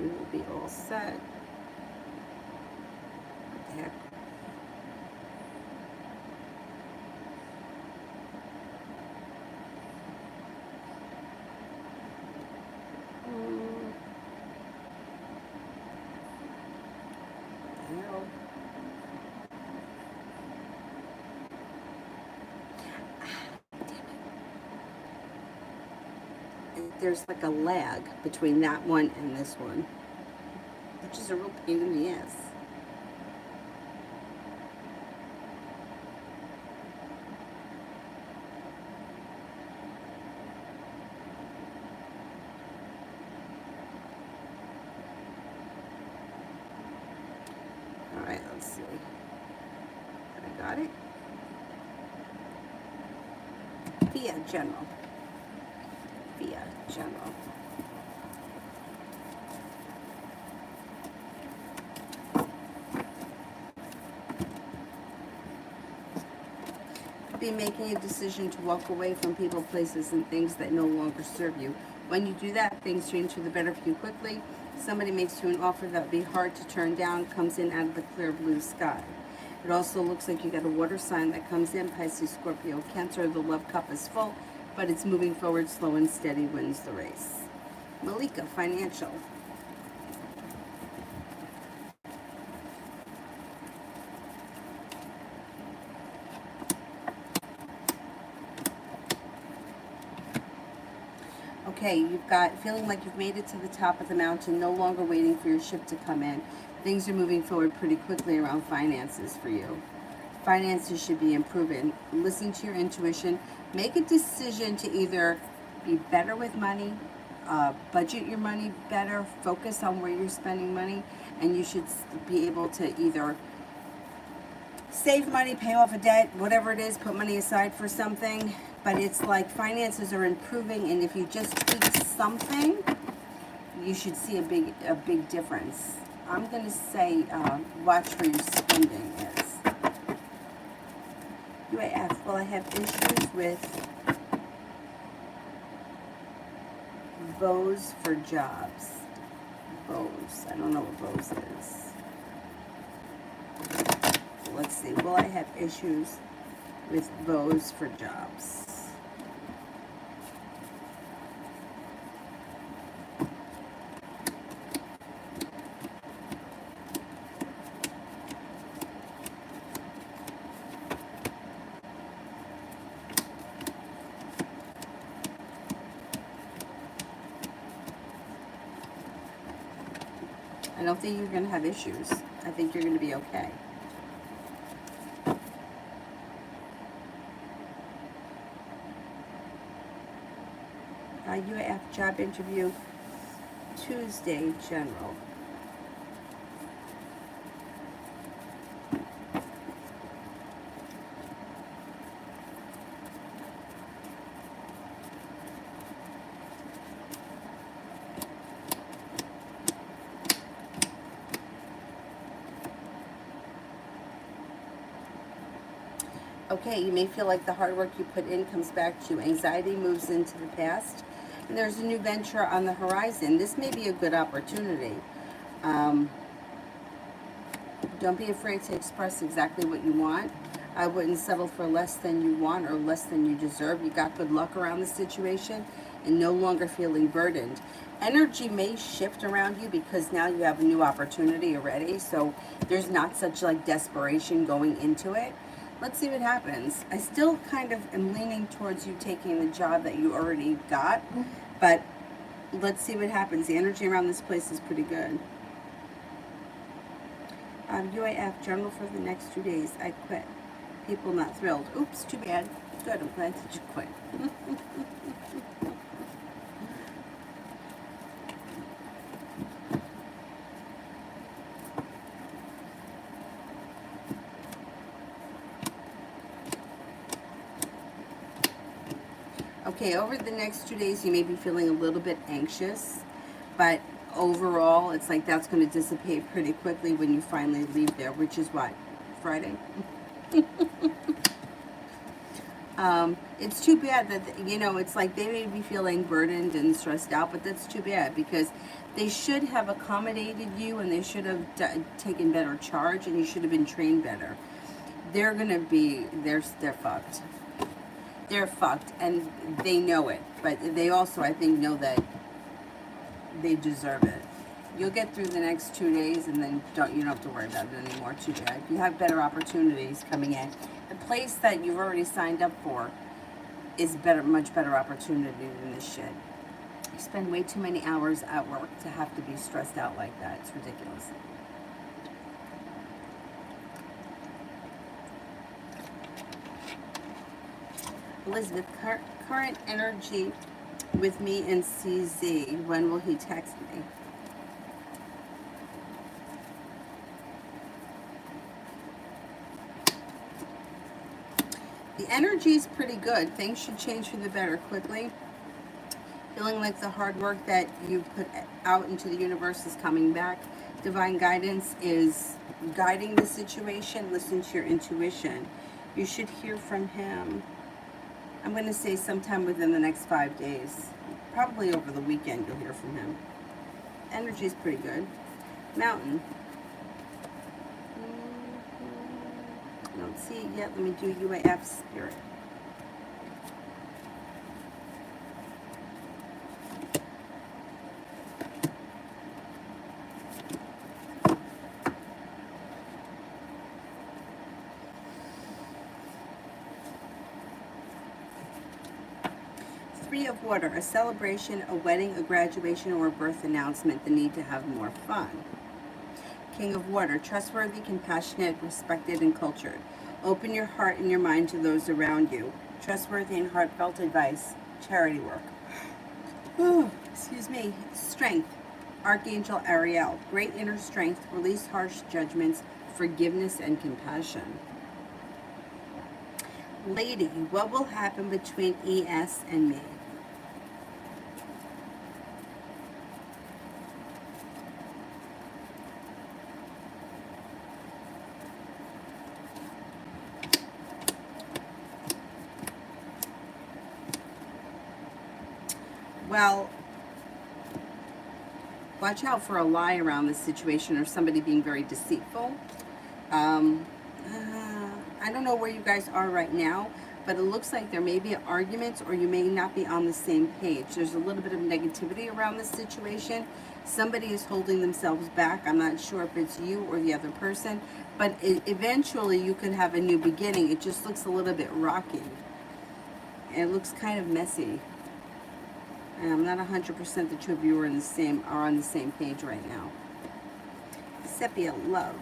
you will be all set. What the heck? There's like a lag between that one and this one, which is a real pain in the ass. All right, let's see. I got it. Via General. Via General. Be making a decision to walk away from people, places, and things that no longer serve you. When you do that, things change for the better for you quickly. Somebody makes you an offer that would be hard to turn down, comes in out of the clear blue sky. It also looks like you got a water sign that comes in, Pisces, Scorpio, Cancer. The love cup is full, but it's moving forward, slow and steady wins the race. Malika, financial. Okay, you've got feeling like you've made it to the top of the mountain, no longer waiting for your ship to come in. Things are moving forward pretty quickly around finances for you. Finances should be improving. Listen to your intuition. Make a decision to either be better with money, budget your money better, focus on where you're spending money, and you should be able to either save money, pay off a debt, whatever it is, put money aside for something. But it's like finances are improving, and if you just tweak something, you should see a big difference. I'm going to say watch where your spending is. UAF, well, I have issues with bows for jobs. Bows. I don't know what bows is. Let's see. Will I have issues with bows for jobs? I don't think you're going to have issues. I think you're going to be okay. UAF job interview, Tuesday, general. Okay, you may feel like the hard work you put in comes back to you. Anxiety moves into the past, and there's a new venture on the horizon. This may be a good opportunity. Don't be afraid to express exactly what you want. I wouldn't settle for less than you want or less than you deserve. You got good luck around the situation and no longer feeling burdened. Energy may shift around you because now you have a new opportunity already, so there's not such like desperation going into it. Let's see what happens. I still kind of am leaning towards you taking the job that you already got, but let's see what happens. The energy around this place is pretty good. UAF, general for the next 2 days. I quit. People not thrilled. Oops, too bad. Good, I'm glad that you quit. Okay, over the next 2 days, you may be feeling a little bit anxious, but overall, it's like that's going to dissipate pretty quickly when you finally leave there, which is what? Friday? It's too bad that, you know, it's like they may be feeling burdened and stressed out, but that's too bad because they should have accommodated you and they should have taken better charge and you should have been trained better. They're gonna be, they're fucked. They're fucked and they know it, but they also, I think, know that they deserve it. You'll get through the next 2 days and then you don't have to worry about it anymore. Too bad. You have better opportunities coming in. The place that you've already signed up for is better, much better opportunity than this shit. You spend way too many hours at work to have to be stressed out like that. It's ridiculous. Elizabeth, current energy with me and CZ. When will he text me? The energy is pretty good. Things should change for the better quickly. Feeling like the hard work that you put out into the universe is coming back. Divine guidance is guiding the situation. Listen to your intuition. You should hear from him. I'm going to say sometime within the next 5 days. Probably over the weekend you'll hear from him. Energy is pretty good. Mountain. I don't see it yet. Let me do UAF spirit. Three of water, a celebration, a wedding, a graduation, or a birth announcement, the need to have more fun. King of water, trustworthy, compassionate, respected, and cultured. Open your heart and your mind to those around you. Trustworthy and heartfelt advice, charity work. Oh, excuse me. Strength, Archangel Ariel, great inner strength, release harsh judgments, forgiveness, and compassion. Lady, what will happen between ES and me? Well, watch out for a lie around this situation or somebody being very deceitful. I don't know where you guys are right now, but it looks like there may be arguments or you may not be on the same page. There's a little bit of negativity around this situation. Somebody is holding themselves back. I'm not sure if it's you or the other person, but eventually you could have a new beginning. It just looks a little bit rocky. And it looks kind of messy. And I'm not 100% the two of you are on the same page right now. Sepia, love.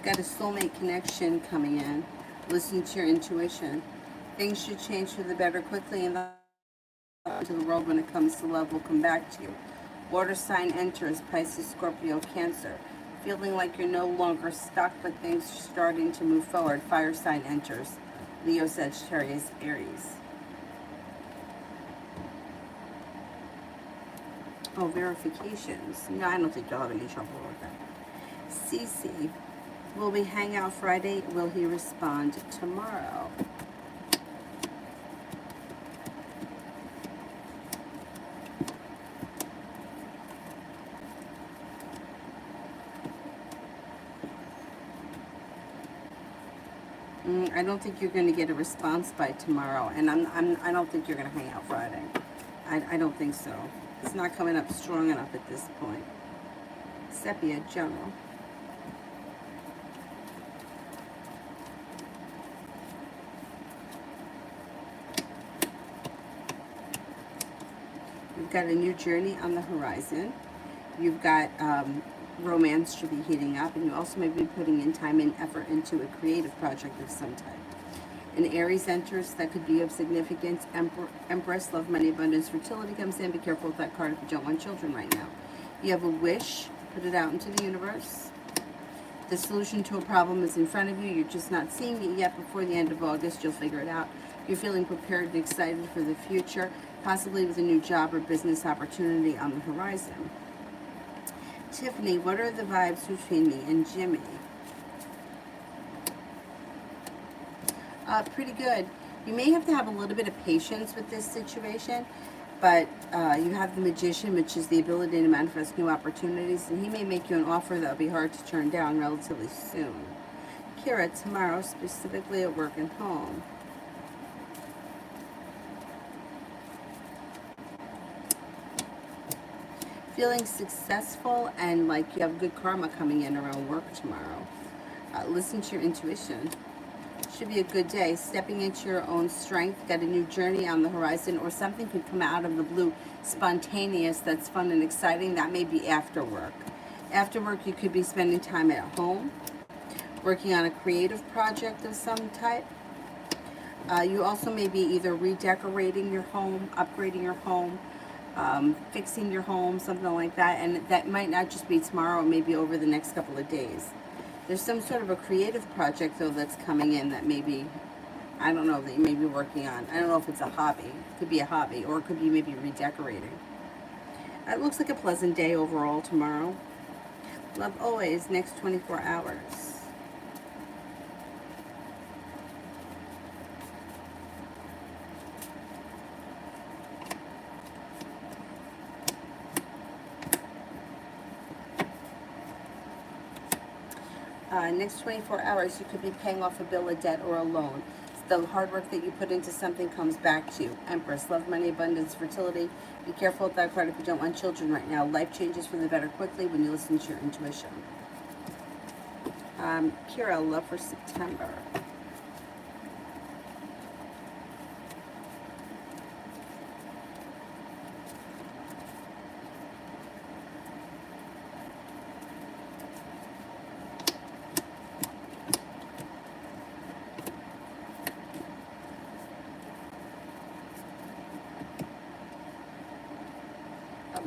Got a soulmate connection coming in. Listen to your intuition. Things should change for the better quickly and to the world when it comes to love will come back to you. Water sign enters, Pisces, Scorpio, Cancer. Feeling like you're no longer stuck, but things are starting to move forward. Fire sign enters, Leo, Sagittarius, Aries. Oh, verifications. No, I don't think you'll have any trouble with that. CC, will we hang out Friday? Will he respond tomorrow? I don't think you're going to get a response by tomorrow, and I don't think you're going to hang out Friday. I don't think so. It's not coming up strong enough at this point. Sepia, General. You've got a new journey on the horizon. You've got romance should be heating up, and you also may be putting in time and effort into a creative project of some type. An Aries enters that could be of significance. Empress, love, money, abundance, fertility comes in. Be careful with that card if you don't want children right now. You have a wish, put it out into the universe. The solution to a problem is in front of you. You're just not seeing it yet. Before the end of August, you'll figure it out. You're feeling prepared and excited for the future, possibly with a new job or business opportunity on the horizon. Tiffany, what are the vibes between me and Jimmy? Pretty good. You may have to have a little bit of patience with this situation, but you have the Magician, which is the ability to manifest new opportunities, and he may make you an offer that will be hard to turn down relatively soon. Kira, tomorrow, specifically at work and home. Feeling successful and like you have good karma coming in around work tomorrow. Listen to your intuition. Should be a good day. Stepping into your own strength. Got a new journey on the horizon, or something could come out of the blue, spontaneous, that's fun and exciting. That may be after work. After work, you could be spending time at home, working on a creative project of some type. You also may be either redecorating your home, upgrading your home, fixing your home, something like that. And that might not just be tomorrow, it may be over the next couple of days. There's some sort of a creative project, though, that's coming in that maybe, I don't know, that you may be working on. I don't know if it's a hobby. It could be a hobby, or it could be maybe redecorating. It looks like a pleasant day overall tomorrow. Love always, next 24 hours. Next 24 hours, you could be paying off a bill, a debt, or a loan. The hard work that you put into something comes back to you. Empress, love, money, abundance, fertility. Be careful with that card if you don't want children right now. Life changes for the better quickly when you listen to your intuition. Kira, love for September.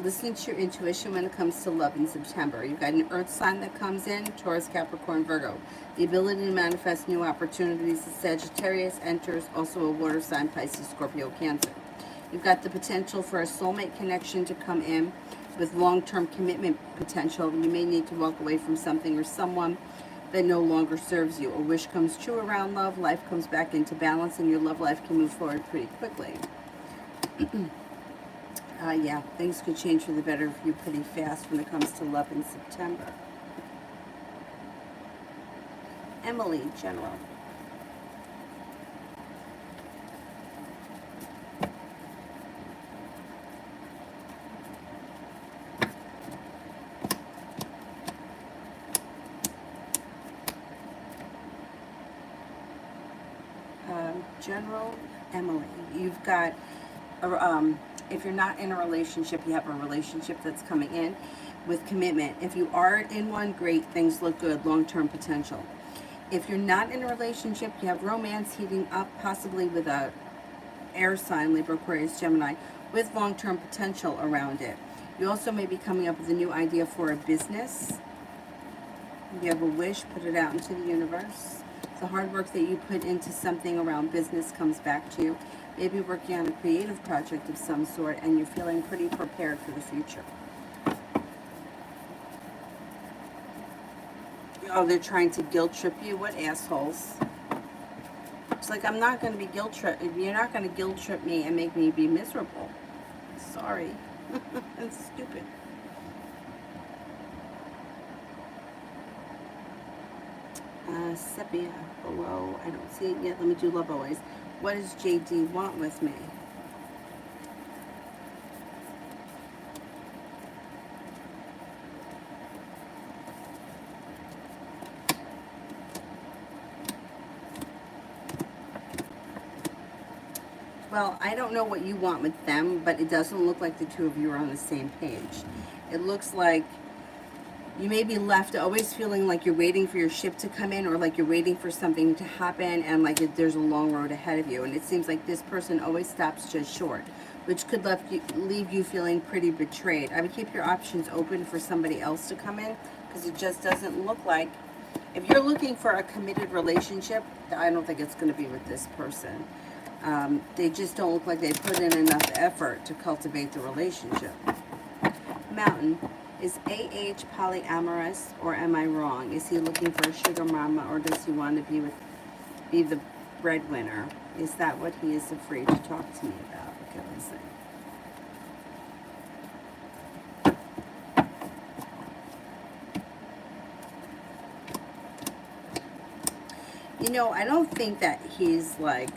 Listen to your intuition when it comes to love in September. You've got an earth sign that comes in, Taurus, Capricorn, Virgo. The ability to manifest new opportunities. The Sagittarius enters, also a water sign, Pisces, Scorpio, Cancer. You've got the potential for a soulmate connection to come in with long-term commitment potential. You may need to walk away from something or someone that no longer serves you. A wish comes true around love. Life comes back into balance, and your love life can move forward pretty quickly. Yeah, things could change for the better for you pretty fast when it comes to love in September. Emily, General. General Emily, you've got if you're not in a relationship, you have a relationship that's coming in with commitment. If you are in one, great, things look good, long-term potential. If you're not in a relationship, you have romance heating up, possibly with a air sign, Libra, Aquarius, Gemini, with long-term potential around it. You also may be coming up with a new idea for a business. If you have a wish, put it out into the universe. The hard work that you put into something around business comes back to you. Maybe working on a creative project of some sort, and you're feeling pretty prepared for the future. Oh, they're trying to guilt trip you? What assholes. It's like, I'm not going to be guilt tripped. You're not going to guilt trip me and make me be miserable. Sorry. That's stupid. Sepia below. I don't see it yet. Let me do love always. What does JD want with me? Well, I don't know what you want with them, but it doesn't look like the two of you are on the same page. It looks like you may be left always feeling like you're waiting for your ship to come in, or like you're waiting for something to happen, and like there's a long road ahead of you. And it seems like this person always stops just short, which could leave you feeling pretty betrayed. I would keep your options open for somebody else to come in, because it just doesn't look like, if you're looking for a committed relationship, I don't think it's going to be with this person. They just don't look like they put in enough effort to cultivate the relationship. Mountain. Is AH polyamorous, or am I wrong? Is he looking for a sugar mama, or does he want to be the breadwinner? Is that what he is afraid to talk to me about? Okay, let's see. You know, I don't think that he's like,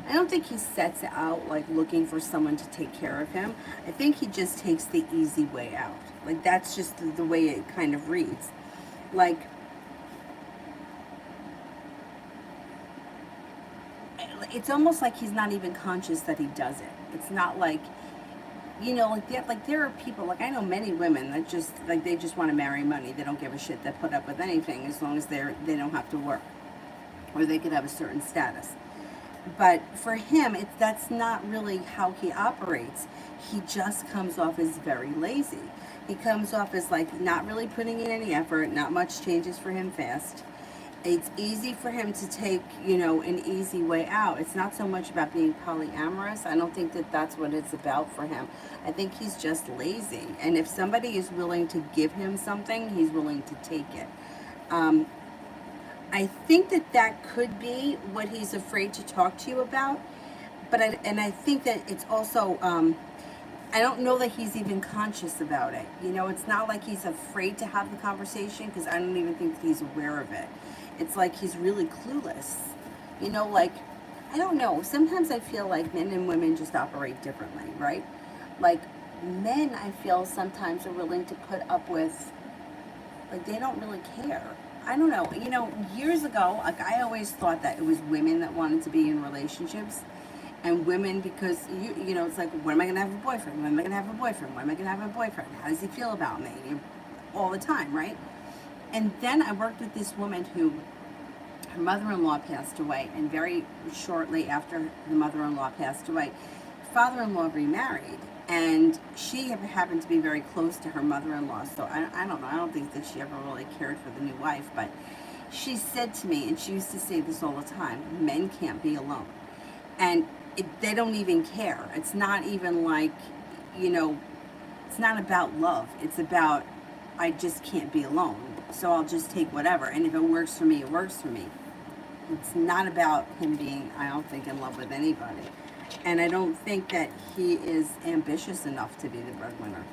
I don't think he sets out like looking for someone to take care of him. I think he just takes the easy way out. Like, that's just the way it kind of reads. Like, it's almost like he's not even conscious that he does it. It's not like, you know, like there are people, like I know many women that just, like, they just want to marry money. They don't give a shit. They put up with anything as long as they don't have to work, or they could have a certain status. But for him, that's not really how he operates. He just comes off as very lazy. He comes off as like not really putting in any effort. Not much changes for him fast. It's easy for him to take, you know, an easy way out. It's not so much about being polyamorous. I don't think that that's what it's about for him. I think he's just lazy. And if somebody is willing to give him something, he's willing to take it. I think that could be what he's afraid to talk to you about. But I think that it's also, I don't know that he's even conscious about it. You know, it's not like he's afraid to have the conversation, because I don't even think that he's aware of it. It's like he's really clueless. You know, like, I don't know. Sometimes I feel like men and women just operate differently, right? Like, men, I feel, sometimes are willing to put up with, like, they don't really care. I don't know. You know, years ago, like, I always thought that it was women that wanted to be in relationships. And women, because, you know, it's like, when am I going to have a boyfriend? When am I going to have a boyfriend? When am I going to have a boyfriend? How does he feel about me? All the time, right? And then I worked with this woman who, her mother-in-law passed away. And very shortly after the mother-in-law passed away, father-in-law remarried. And she happened to be very close to her mother-in-law. So I don't know. I don't think that she ever really cared for the new wife. But she said to me, and she used to say this all the time, men can't be alone. And they don't even care. It's not even like, you know, it's not about love. It's about, I just can't be alone. So I'll just take whatever. And if it works for me, it works for me. It's not about him being, I don't think, in love with anybody. And I don't think that he is ambitious enough to be the breadwinner.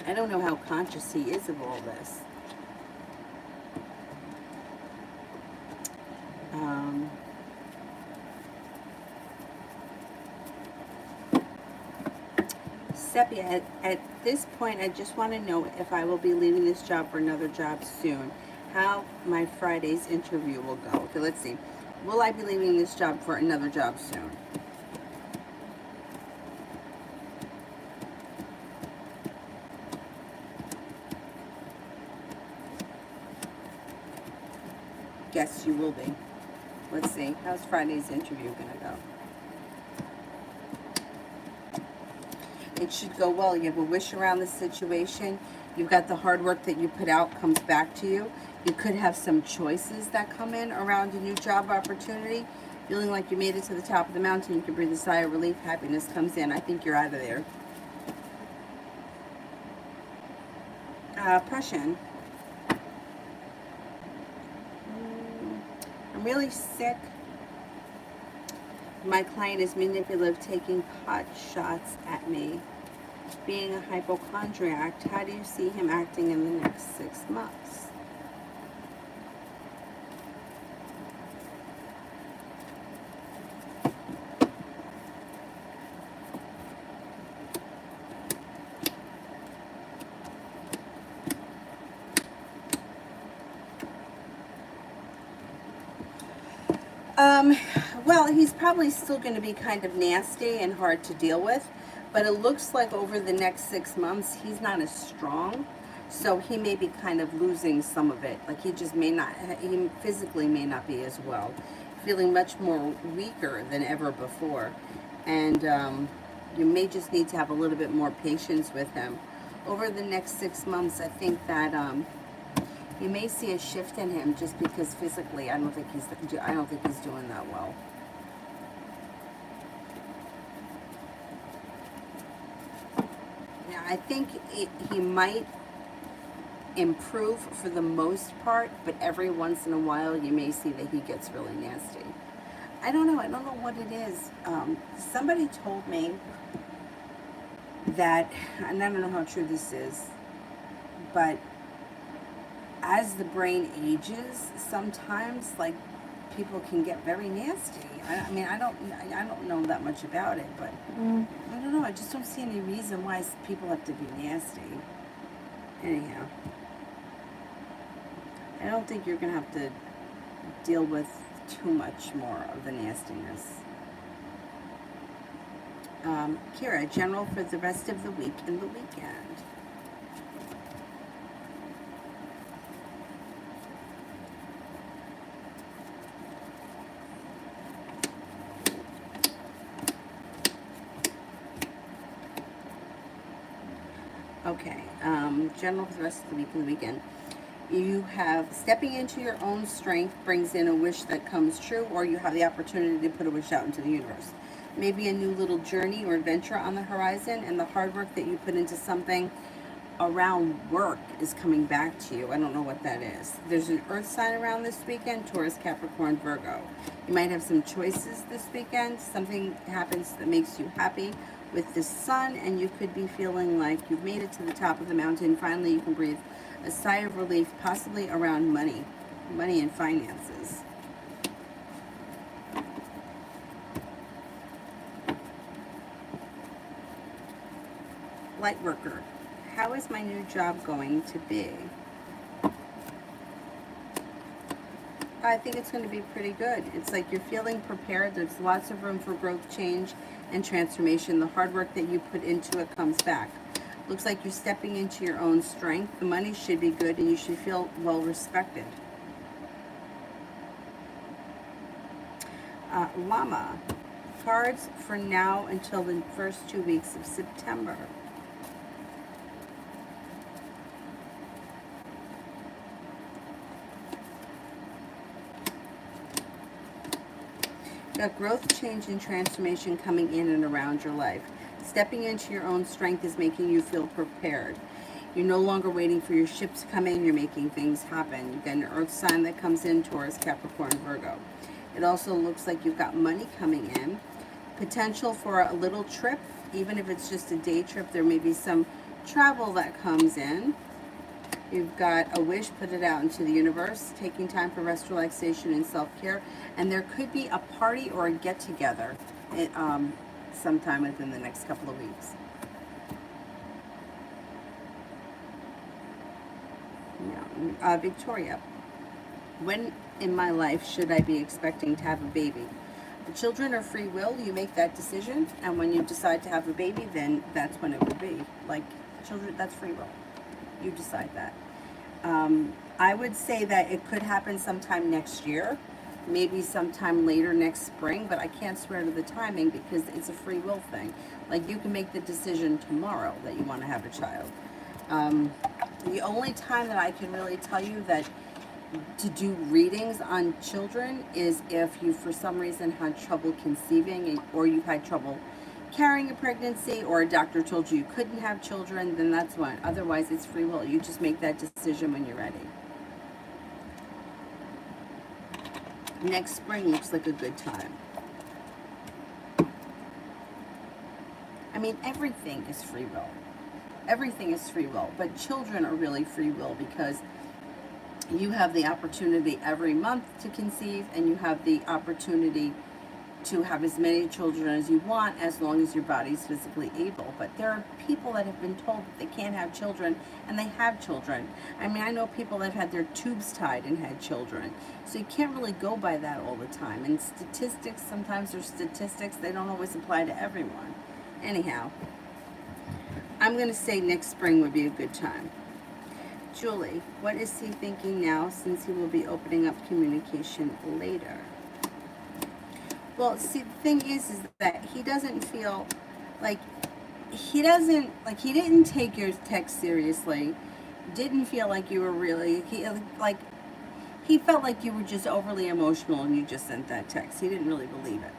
I don't know how conscious he is of all this. Seppi, at this point, I just want to know if I will be leaving this job for another job soon. How my Friday's interview will go. Okay, let's see. Will I be leaving this job for another job soon? Yes, you will be. Let's see. How's Friday's interview going to go? It should go well. You have a wish around the situation. You've got the hard work that you put out comes back to you. You could have some choices that come in around a new job opportunity. Feeling like you made it to the top of the mountain, you can breathe a sigh of relief. Happiness comes in. I think you're out of there. Oppression. I'm really sick. My client is manipulative, taking pot shots at me. Being a hypochondriac, how do you see him acting in the next 6 months? Well, he's probably still going to be kind of nasty and hard to deal with, but it looks like over the next 6 months, he's not as strong, so he may be kind of losing some of it. Like, he just may not, he physically may not be as well, feeling much more weaker than ever before, and you may just need to have a little bit more patience with him. Over the next 6 months, I think that you may see a shift in him, just because physically, I don't think he's doing that well. I think he might improve for the most part, but every once in a while you may see that he gets really nasty. I don't know what it is. Somebody told me that, and I don't know how true this is, but as the brain ages, sometimes like people can get very nasty. I mean, I don't know that much about it, but I don't know. I just don't see any reason why people have to be nasty. Anyhow, I don't think you're gonna have to deal with too much more of the nastiness. Kira, general for the rest of the week and the weekend. Okay, general for the rest of the week and the weekend. You have stepping into your own strength brings in a wish that comes true, or you have the opportunity to put a wish out into the universe. Maybe a new little journey or adventure on the horizon, and the hard work that you put into something around work is coming back to you. I don't know what that is. There's an earth sign around this weekend, Taurus, Capricorn, Virgo. You might have some choices this weekend. Something happens that makes you happy with the sun, and you could be feeling like you've made it to the top of the mountain. Finally, you can breathe a sigh of relief, possibly around money and finances. Light worker, how is my new job going to be? I think it's going to be pretty good. It's like you're feeling prepared. There's lots of room for growth, change, and transformation. The hard work that you put into it comes back. Looks like you're stepping into your own strength. The money should be good, and you should feel well respected. Llama, cards for now until the first 2 weeks of September. Got growth, change, and transformation coming in and around your life. Stepping into your own strength is making you feel prepared. You're no longer waiting for your ship to come in. You're making things happen. You've got an earth sign that comes in, Taurus, Capricorn, Virgo. It also looks like you've got money coming in. Potential for a little trip, even if it's just a day trip. There may be some travel that comes in. You've got a wish, put it out into the universe, taking time for rest, relaxation, and self-care. And there could be a party or a get-together sometime within the next couple of weeks. Yeah. Victoria, when in my life should I be expecting to have a baby? The children are free will. You make that decision. And when you decide to have a baby, then that's when it will be. Like children, that's free will. You decide that. I would say that it could happen sometime next year, maybe sometime later next spring, but I can't swear to the timing because it's a free will thing. Like you can make the decision tomorrow that you want to have a child. The only time that I can really tell you that to do readings on children is if you for some reason had trouble conceiving or you've had trouble carrying a pregnancy, or a doctor told you couldn't have children, then that's one. Otherwise, it's free will. You just make that decision when you're ready. Next spring looks like a good time. I mean, everything is free will. Everything is free will, but children are really free will because you have the opportunity every month to conceive, and you have the opportunity to have as many children as you want as long as your body's physically able. But there are people that have been told that they can't have children, and they have children. I mean, I know people that have had their tubes tied and had children. So you can't really go by that all the time. And statistics, sometimes they're statistics, they don't always apply to everyone. Anyhow, I'm going to say next spring would be a good time. Julie, what is he thinking now since he will be opening up communication later? Well, see, the thing is that he doesn't feel like he didn't take your text seriously. Didn't feel like you were really, he felt like you were just overly emotional and you just sent that text. He didn't really believe it.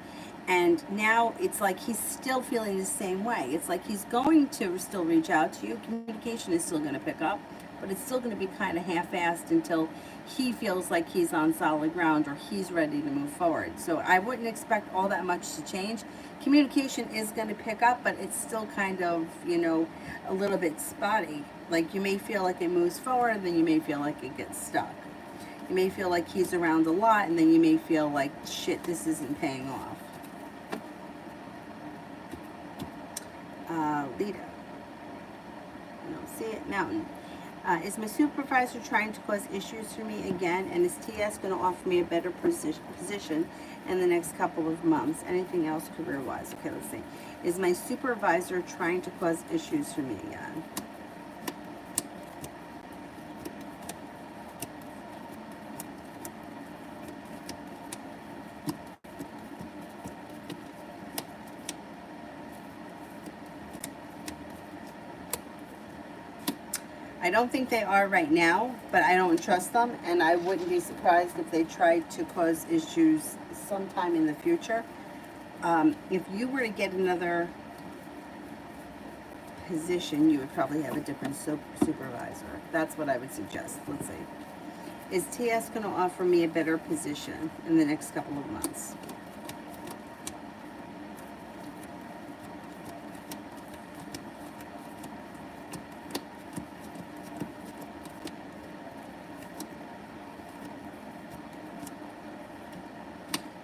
And now it's like he's still feeling the same way. It's like he's going to still reach out to you. Communication is still going to pick up, but it's still going to be kind of half-assed until he feels like he's on solid ground or he's ready to move forward. So I wouldn't expect all that much to change. Communication is going to pick up, but it's still kind of, you know, a little bit spotty. Like you may feel like it moves forward, and then you may feel like it gets stuck. You may feel like he's around a lot, and then you may feel like, shit, this isn't paying off. Lita. I don't see it. Mountain. Is my supervisor trying to cause issues for me again? And is TS going to offer me a better position in the next couple of months? Anything else career-wise? Okay, let's see. Is my supervisor trying to cause issues for me again? I don't think they are right now, but I don't trust them, and I wouldn't be surprised if they tried to cause issues sometime in the future. If you were to get another position, you would probably have a different supervisor. That's what I would suggest. Let's see. Is TS going to offer me a better position in the next couple of months?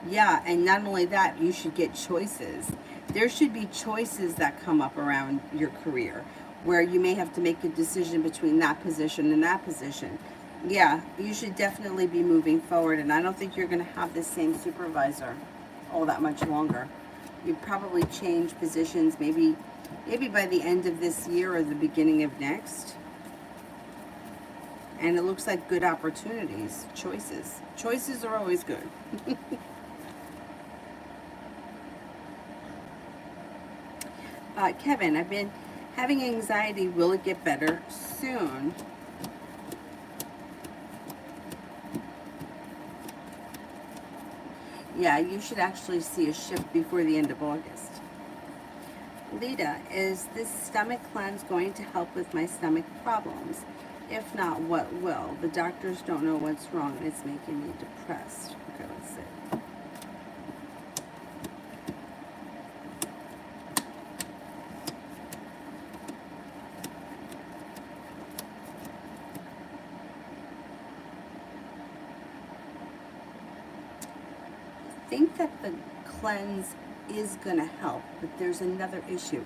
Yeah, and not only that, you should get choices. There should be choices that come up around your career where you may have to make a decision between that position and that position. Yeah, you should definitely be moving forward, and I don't think you're going to have the same supervisor all that much longer. You probably change positions maybe by the end of this year or the beginning of next. And it looks like good opportunities, choices. Choices are always good. Kevin, I've been having anxiety. Will it get better soon? Yeah, you should actually see a shift before the end of August. Lita, is this stomach cleanse going to help with my stomach problems? If not, what will? The doctors don't know what's wrong, and it's making me depressed. Okay, let's see. I think that the cleanse is going to help, but there's another issue.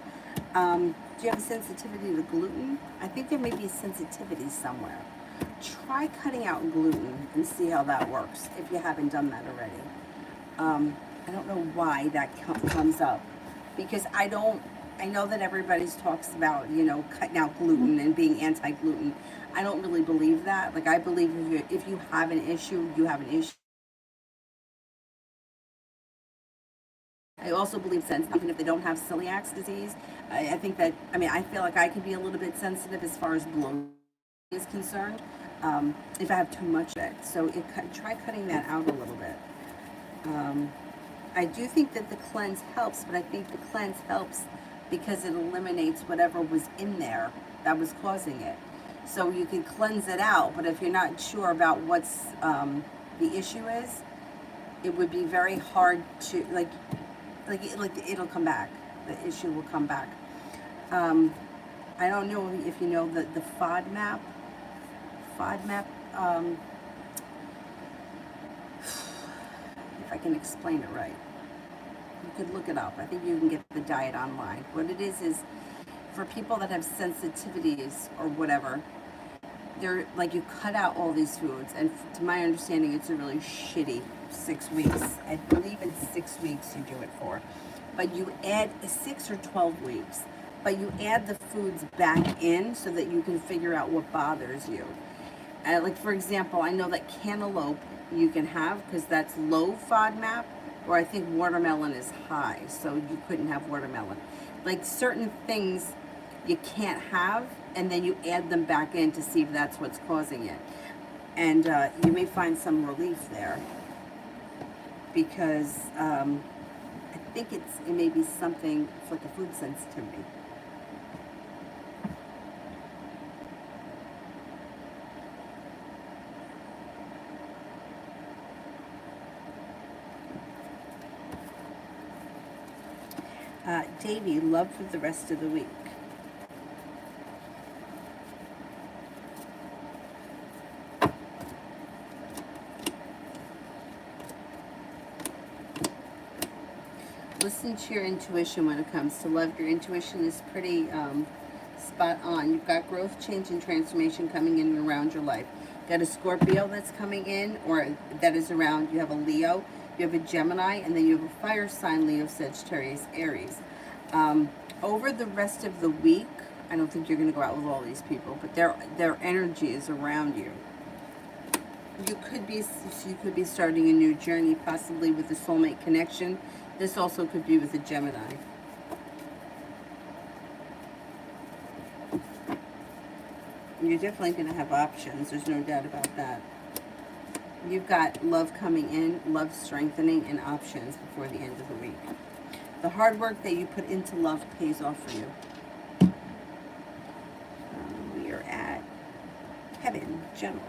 Do you have a sensitivity to gluten? I think there may be a sensitivity somewhere. Try cutting out gluten and see how that works if you haven't done that already. I don't know why that comes up, because I know that everybody talks about, you know, cutting out gluten and being anti-gluten. I don't really believe that. Like, I believe if you have an issue, you have an issue. I also believe sensitive, even if they don't have celiac disease. I think that, I mean, I feel like I can be a little bit sensitive as far as bloat is concerned, if I have too much of it. So try cutting that out a little bit. I do think that the cleanse helps, but I think the cleanse helps because it eliminates whatever was in there that was causing it. So you can cleanse it out, but if you're not sure about what's the issue is, it would be very hard to, like it'll come back. The issue will come back. I don't know if you know the FODMAP. FODMAP. If I can explain it right, you could look it up. I think you can get the diet online. What it is for people that have sensitivities or whatever. They're like, you cut out all these foods, and to my understanding, it's a really shitty 6 weeks. I believe it's 6 weeks you do it for, but you add 6 or 12 weeks, but you add the foods back in so that you can figure out what bothers you. Like, for example, I know that cantaloupe you can have because that's low FODMAP, or I think watermelon is high, so you couldn't have watermelon. Like, certain things you can't have, and then you add them back in to see if that's what's causing it. And you may find some relief there, because I think it may be something like a food sensitivity. Davy, love for the rest of the week. Listen to your intuition when it comes to love. Your intuition is pretty spot on. You've got growth, change, and transformation coming in and around your life. You've got a Scorpio that's coming in, or that is around. You have a Leo, you have a Gemini, and then you have a fire sign, Leo, Sagittarius, Aries. Over the rest of the week, I don't think you're going to go out with all these people, but their energy is around you. You could be starting a new journey, possibly with a soulmate connection. This also could be with a Gemini. You're definitely going to have options. There's no doubt about that. You've got love coming in, love strengthening, and options before the end of the week. The hard work that you put into love pays off for you. We are at Heaven, General.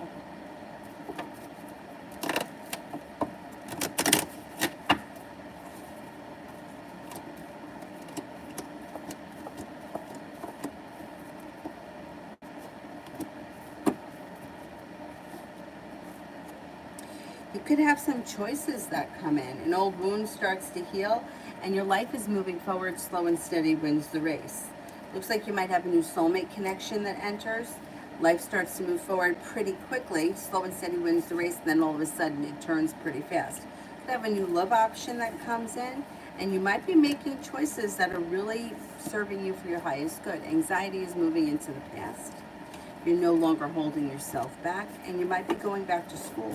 You could have some choices that come in. An old wound starts to heal, and your life is moving forward. Slow and steady wins the race. Looks like you might have a new soulmate connection that enters. Life starts to move forward pretty quickly. Slow and steady wins the race, and then all of a sudden it turns pretty fast. You could have a new love option that comes in, and you might be making choices that are really serving you for your highest good. Anxiety is moving into the past. You're no longer holding yourself back, and you might be going back to school.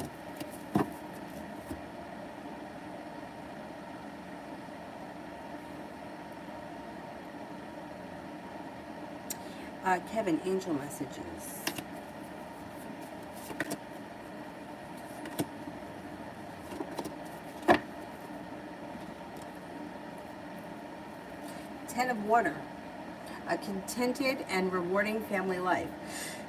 Kevin, angel messages. Ten of Water. A contented and rewarding family life.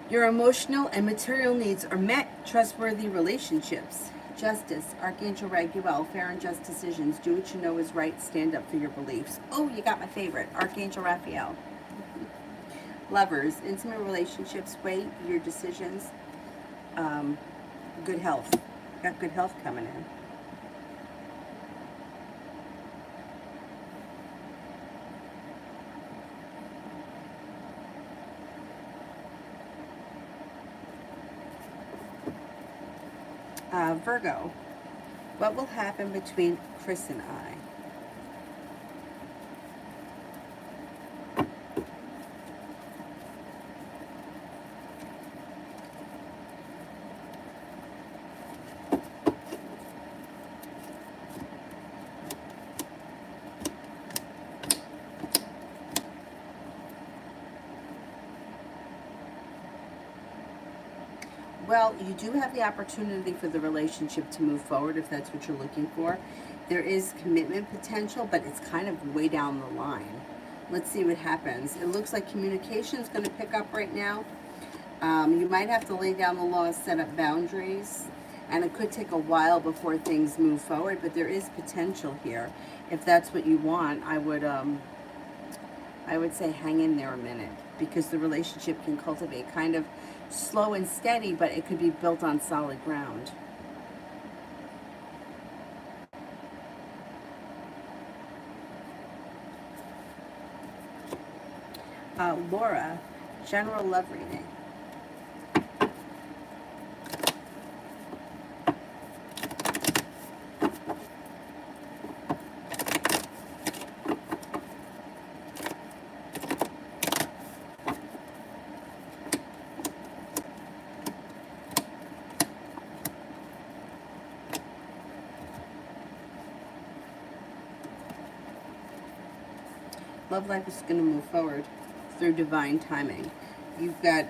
Your emotional and material needs are met. Trustworthy relationships. Justice. Archangel Raguel. Fair and just decisions. Do what you know is right. Stand up for your beliefs. Oh, you got my favorite. Archangel Raphael. Lovers, intimate relationships, weight your decisions, good health. Got good health coming in. Virgo, what will happen between Chris and I? Well, you do have the opportunity for the relationship to move forward if that's what you're looking for. There is commitment potential, but it's kind of way down the line. Let's see what happens. It looks like communication is going to pick up right now. You might have to lay down the law, set up boundaries, and it could take a while before things move forward, but there is potential here. If that's what you want, I would say hang in there a minute, because the relationship can cultivate kind of slow and steady, but it could be built on solid ground. Laura, general love reading. Love life is going to move forward through divine timing. You've got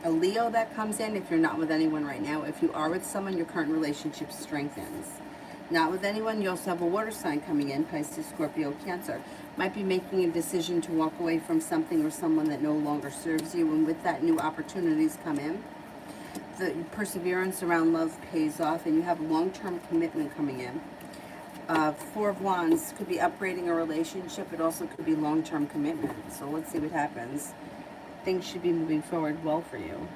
a Leo that comes in if you're not with anyone right now. If you are with someone, your current relationship strengthens. Not with anyone. You also have a water sign coming in, Pisces, Scorpio, Cancer. Might be making a decision to walk away from something or someone that no longer serves you, and with that, new opportunities come in. The perseverance around love pays off, and you have a long-term commitment coming in. Four of Wands could be upgrading a relationship. It also could be long-term commitment. So let's see what happens. Things should be moving forward well for you.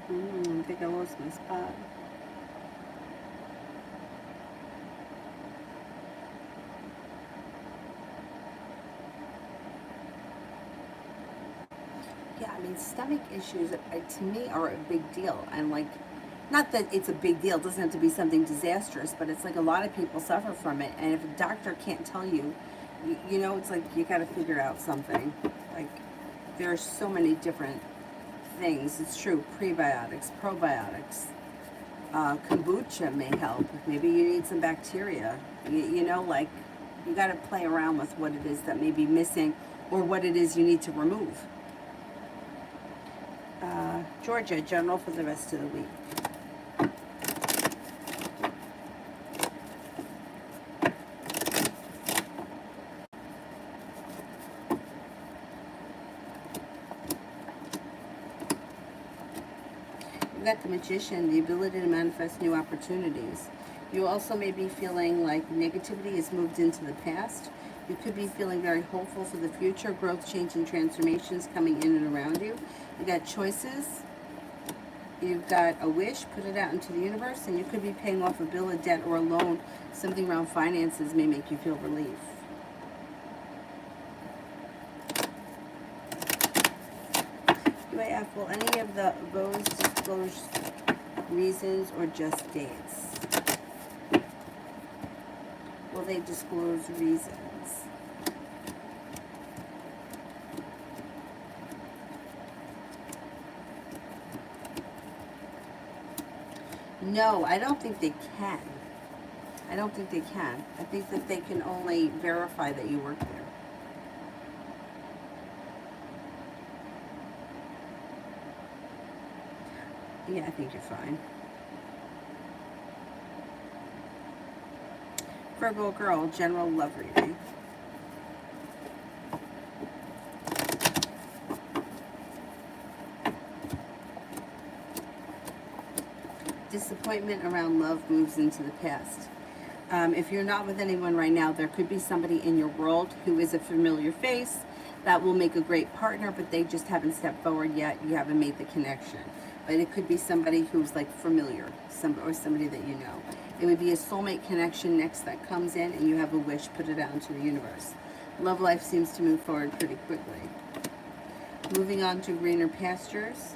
I think I lost my spot. Yeah, I mean, stomach issues to me are a big deal. And like, not that it's a big deal, it doesn't have to be something disastrous, but it's like a lot of people suffer from it. And if a doctor can't tell you, you know, it's like you got to figure out something. Like, there are so many different things. It's true. Prebiotics, probiotics, kombucha may help. Maybe you need some bacteria. You know, like, you got to play around with what it is that may be missing or what it is you need to remove. Georgia, general for the rest of the week. You've got the Magician, the ability to manifest new opportunities. You also may be feeling like negativity has moved into the past. You could be feeling very hopeful for the future, growth, change, and transformations coming in and around you. You got choices. You've got a wish, put it out into the universe, and you could be paying off a bill, a debt, or a loan. Something around finances may make you feel relief. UAF, will any of those disclose reasons or just dates? Will they disclose reasons? No, I don't think they can. I don't think they can. I think that they can only verify that you work there. Yeah, I think you're fine. Virgo girl, general love reading. Disappointment around love moves into the past. If you're not with anyone right now, there could be somebody in your world who is a familiar face that will make a great partner, but they just haven't stepped forward yet. You haven't made the connection. But it could be somebody who's like familiar, or somebody that you know. It would be a soulmate connection next that comes in, and you have a wish, put it out into the universe. Love life seems to move forward pretty quickly. Moving on to greener pastures.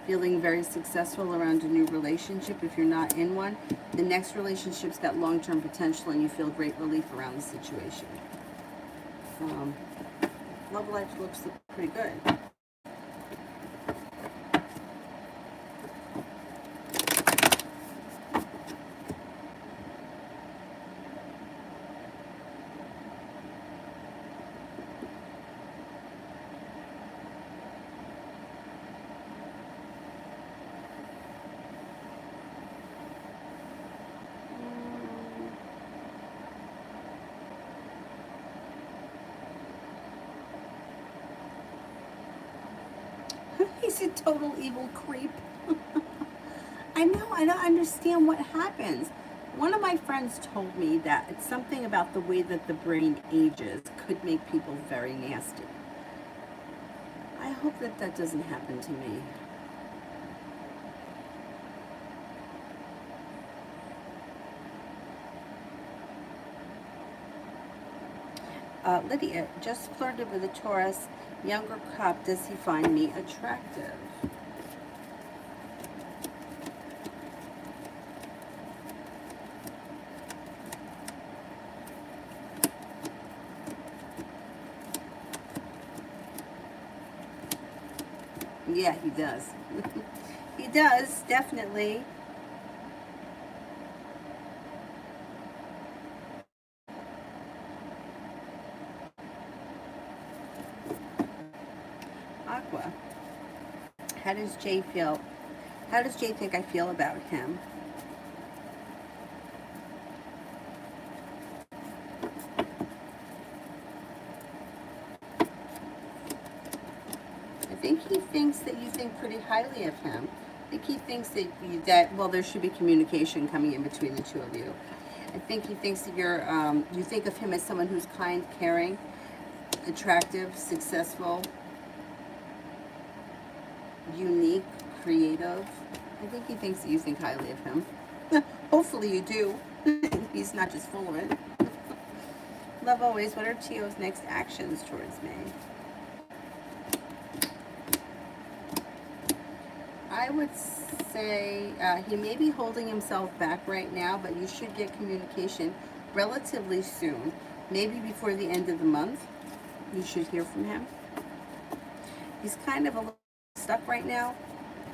Feeling very successful around a new relationship. If you're not in one, the next relationship's got long-term potential and you feel great relief around the situation. Love life looks pretty good. He's a total evil creep. I know, I don't understand what happens. One of my friends told me that it's something about the way that the brain ages could make people very nasty. I hope that that doesn't happen to me. Lydia, just flirted with a Taurus. Younger cop, does he find me attractive? Yeah, he does. He does, definitely. Aqua, how does Jay feel? How does Jay think I feel about him? I think he thinks that you think pretty highly of him. I think he thinks that well, there should be communication coming in between the two of you. I think he thinks that you think of him as someone who's kind, caring, attractive, successful, unique, creative. I think he thinks that you think highly of him. Hopefully you do. He's not just full of it. Love always. What are Tio's next actions towards me? I would say he may be holding himself back right now, but you should get communication relatively soon. Maybe before the end of the month, you should hear from him. He's kind of a little stuck right now.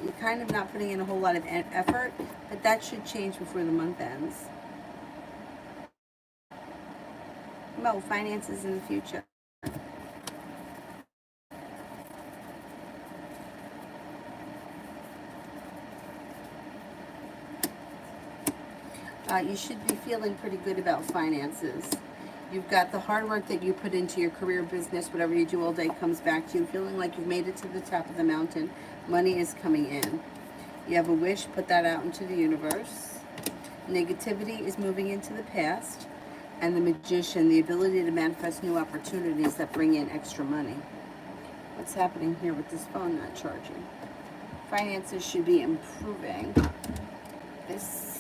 You're kind of not putting in a whole lot of effort, but that should change before the month ends. Mo, finances in the future. You should be feeling pretty good about finances. You've got the hard work that you put into your career, business, whatever you do all day comes back to you, feeling like you've made it to the top of the mountain. Money is coming in. You have a wish, put that out into the universe. Negativity is moving into the past. And the Magician, the ability to manifest new opportunities that bring in extra money. What's happening here with this phone not charging? Finances should be improving. This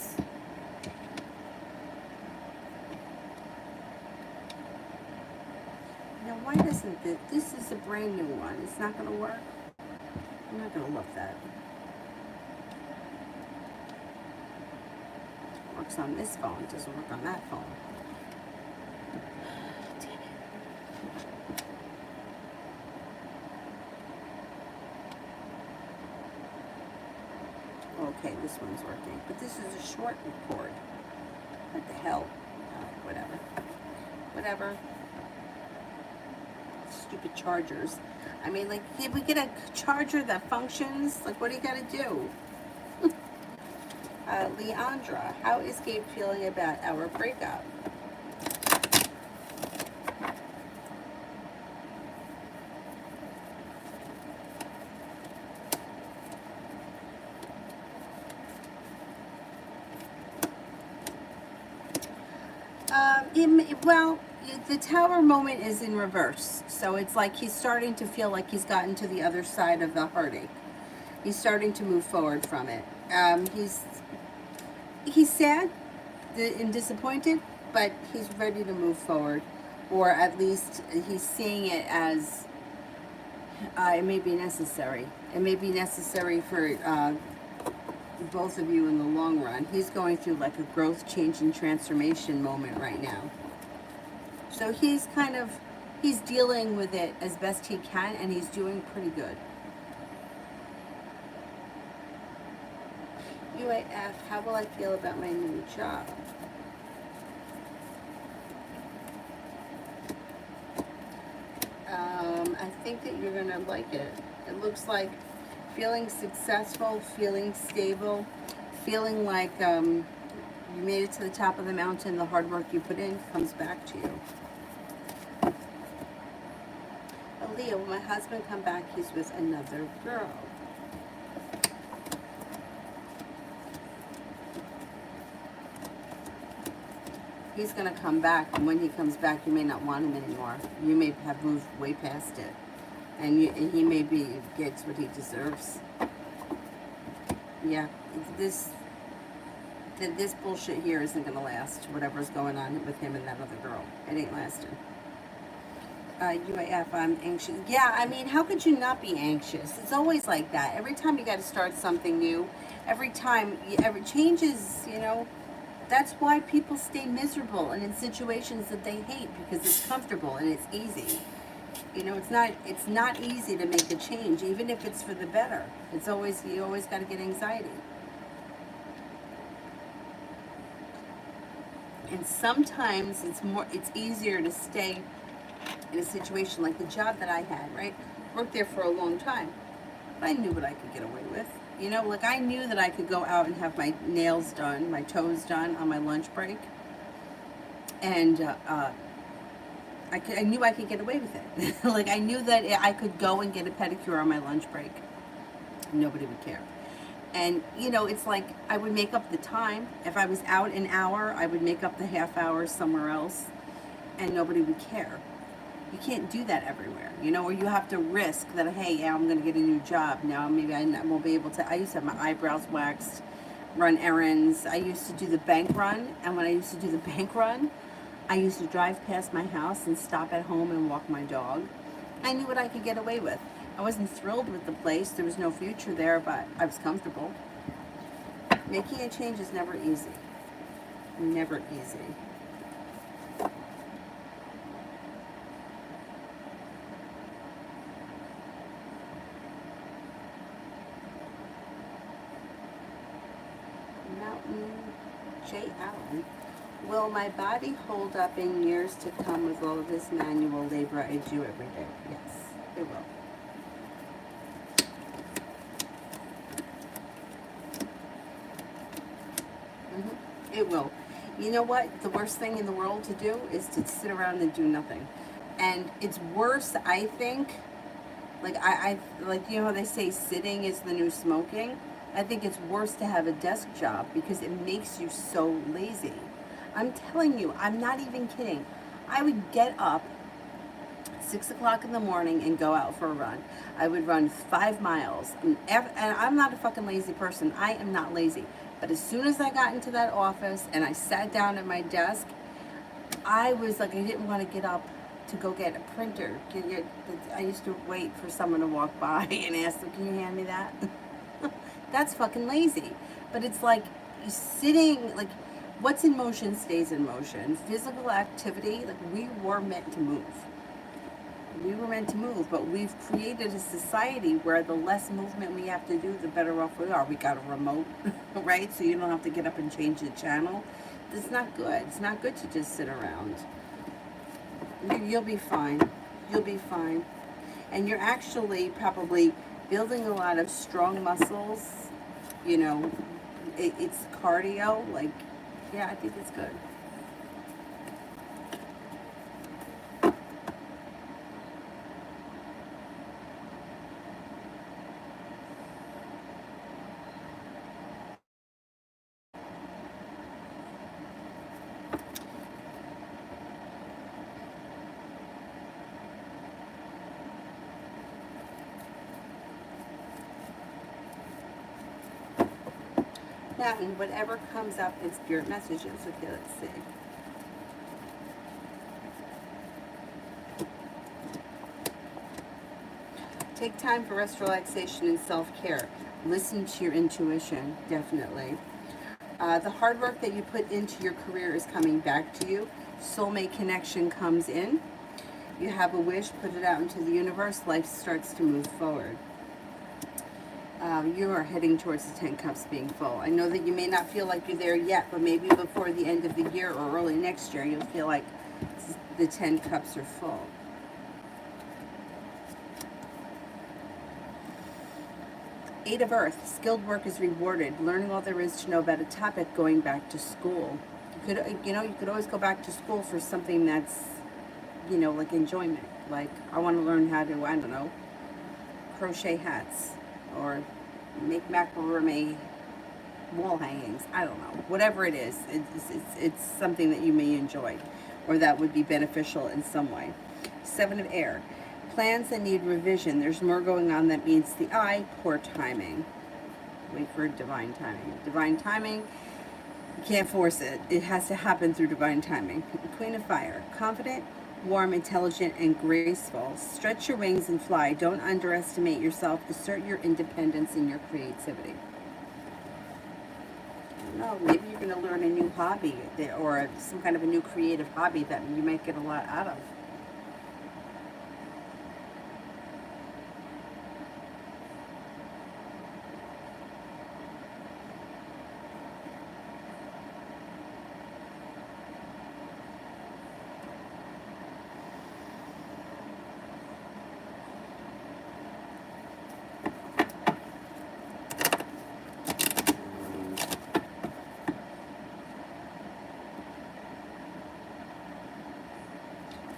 why doesn't this is a brand new one. It's not going to work. I'm not going to love that. It works on this phone. It doesn't work on that phone. Damn it. Okay, this one's working. But this is a short cord. What the hell? Whatever. Whatever. Stupid chargers. I mean, like, if we get a charger that functions, like, what do you got to do? Leandra, how is Gabe feeling about our breakup? Well, the Tower moment is in reverse. So it's like he's starting to feel like he's gotten to the other side of the heartache. He's starting to move forward from it. He's sad and disappointed, but he's ready to move forward. Or at least he's seeing it as it may be necessary. It may be necessary for both of you in the long run. He's going through like a growth, change, and transformation moment right now. So he's dealing with it as best he can, and he's doing pretty good. UAF, how will I feel about my new job? I think that you're going to like it. It looks like feeling successful, feeling stable, feeling like you made it to the top of the mountain. The hard work you put in comes back to you. Aaliyah, when my husband come back, he's with another girl. He's going to come back, and when he comes back, you may not want him anymore. You may have moved way past it, and he may gets what he deserves. Yeah, this bullshit here isn't going to last. Whatever's going on with him and that other girl, it ain't lasting. UAF, I'm anxious. Yeah, I mean, how could you not be anxious? It's always like that. Every time you got to start something new, every time, every changes, that's why people stay miserable and in situations that they hate because it's comfortable and it's easy. It's not easy to make a change, even if it's for the better. You always got to get anxiety. And sometimes it's easier to stay in a situation like the job that I had, right? Worked there for a long time. But I knew what I could get away with. Like I knew that I could go out and have my nails done, my toes done on my lunch break. And I knew I could get away with it. Like I knew that I could go and get a pedicure on my lunch break. Nobody would care. And it's like I would make up the time. If I was out an hour, I would make up the half hour somewhere else, and nobody would care. You can't do that everywhere, or you have to risk that, hey, yeah, I'm going to get a new job. Now maybe I won't be able to. I used to have my eyebrows waxed, run errands. I used to do the bank run, and when I used to do the bank run, I used to drive past my house and stop at home and walk my dog. I knew what I could get away with. I wasn't thrilled with the place. There was no future there, but I was comfortable. Making a change is never easy. Never easy. Mountain J. Allen. Will my body hold up in years to come with all of this manual labor I do every day? Yes, it will. It will. You know what? The worst thing in the world to do is to sit around and do nothing. And it's worse, I think. Like like how they say sitting is the new smoking. I think it's worse to have a desk job because it makes you so lazy. I'm telling you, I'm not even kidding. I would get up 6 o'clock in the morning and go out for a run. I would run 5 miles. And I'm not a fucking lazy person. I am not lazy. But as soon as I got into that office and I sat down at my desk, I was like, I didn't want to get up to go get a printer. I used to wait for someone to walk by and ask them, can you hand me that? That's fucking lazy. But it's like sitting, like what's in motion stays in motion. Physical activity, like we were meant to move. We were meant to move, but we've created a society where the less movement we have to do, the better off we are. We got a remote, right? So you don't have to get up and change the channel. It's not good. It's not good to just sit around. You'll be fine. You'll be fine. And you're actually probably building a lot of strong muscles. It's cardio. Like, yeah, I think it's good. Now, and whatever comes up in spirit messages. Okay, let's see. Take time for rest, relaxation, and self-care. Listen to your intuition, definitely. The hard work that you put into your career is coming back to you. Soulmate connection comes in. You have a wish, put it out into the universe. Life starts to move forward. You are heading towards the 10 cups being full. I know that you may not feel like you're there yet, but maybe before the end of the year or early next year, you'll feel like the 10 cups are full. Eight of Earth, skilled work is rewarded. Learning all there is to know about a topic, going back to school. You could always go back to school for something that's, like enjoyment. Like, I want to learn how to, I don't know, crochet hats or make macrame wall hangings. I don't know. Whatever it is, it's something that you may enjoy or that would be beneficial in some way. Seven of Air. Plans that need revision. There's more going on that meets the eye. Poor timing. Wait for divine timing. Divine timing, you can't force it. It has to happen through divine timing. Queen of Fire. Confident, warm, intelligent, and graceful. Stretch your wings and fly. Don't underestimate yourself. Assert your independence and your creativity. I don't know, maybe you're going to learn a new hobby or some kind of a new creative hobby that you might get a lot out of.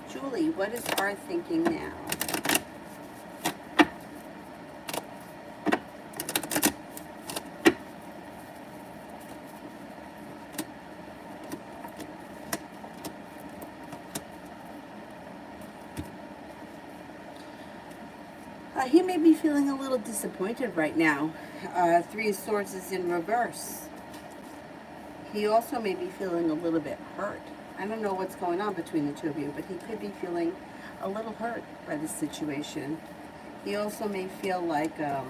Julie, what is our thinking now? He may be feeling a little disappointed right now. Three of Swords is in reverse. He also may be feeling a little bit hurt. I don't know what's going on between the two of you, but he could be feeling a little hurt by this situation. He also may feel like, I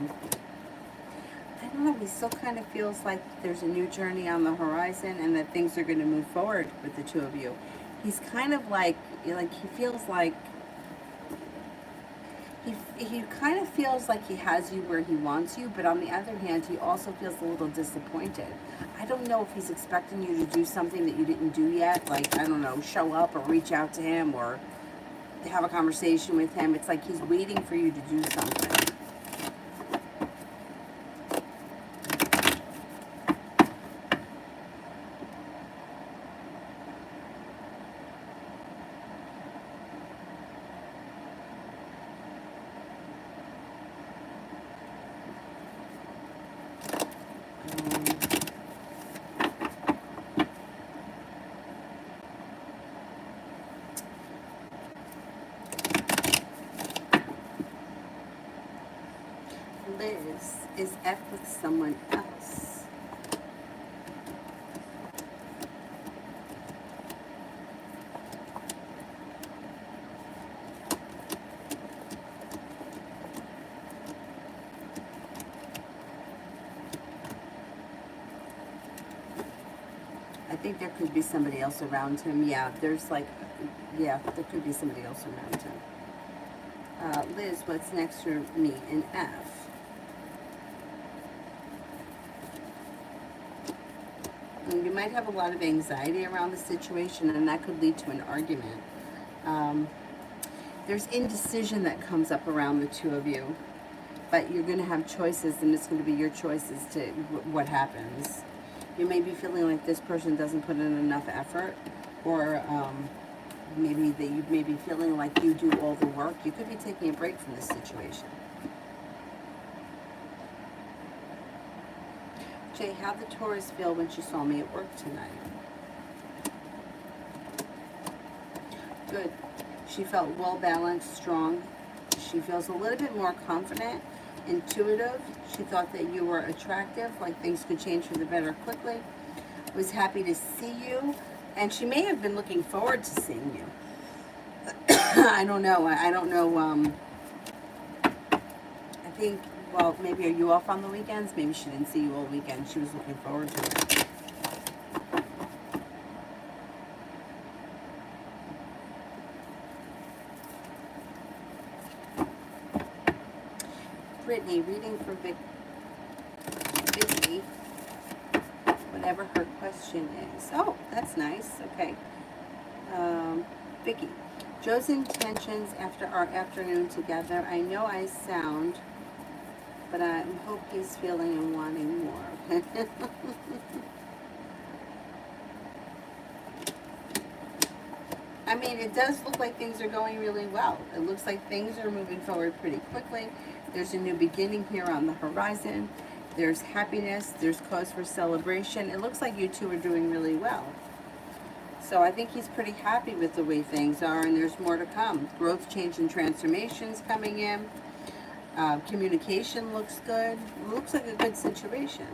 don't know, he still kind of feels like there's a new journey on the horizon and that things are going to move forward with the two of you. He's kind of like he feels like, he kind of feels like he has you where he wants you, but on the other hand, he also feels a little disappointed. I don't know if he's expecting you to do something that you didn't do yet, like, I don't know, show up or reach out to him or have a conversation with him. It's like he's waiting for you to do something. Liz is F with someone else. I think there could be somebody else around him. Yeah, there's like, yeah, there could be somebody else around him. Liz, what's next for me in F? You might have a lot of anxiety around the situation, and that could lead to an argument. There's indecision that comes up around the two of you, but you're going to have choices, and it's going to be your choices to what happens. You may be feeling like this person doesn't put in enough effort, or maybe that you may be feeling like you do all the work. You could be taking a break from this situation. Jay, how'd the Taurus feel when she saw me at work tonight? Good. She felt well-balanced, strong. She feels a little bit more confident, intuitive. She thought that you were attractive, like things could change for the better quickly. Was happy to see you, and she may have been looking forward to seeing you. I don't know. I don't know. I think, well, maybe are you off on the weekends? Maybe she didn't see you all weekend. She was looking forward to it. Brittany, reading for Vicky, whatever her question is. Oh, that's nice. Okay. Vicky, Joe's intentions after our afternoon together. I know I sound, but I hope he's feeling and wanting more. I mean, it does look like things are going really well. It looks like things are moving forward pretty quickly. There's a new beginning here on the horizon. There's happiness. There's cause for celebration. It looks like you two are doing really well. So I think he's pretty happy with the way things are, and there's more to come. Growth, change, and transformations coming in. Communication looks good. It looks like a good situation.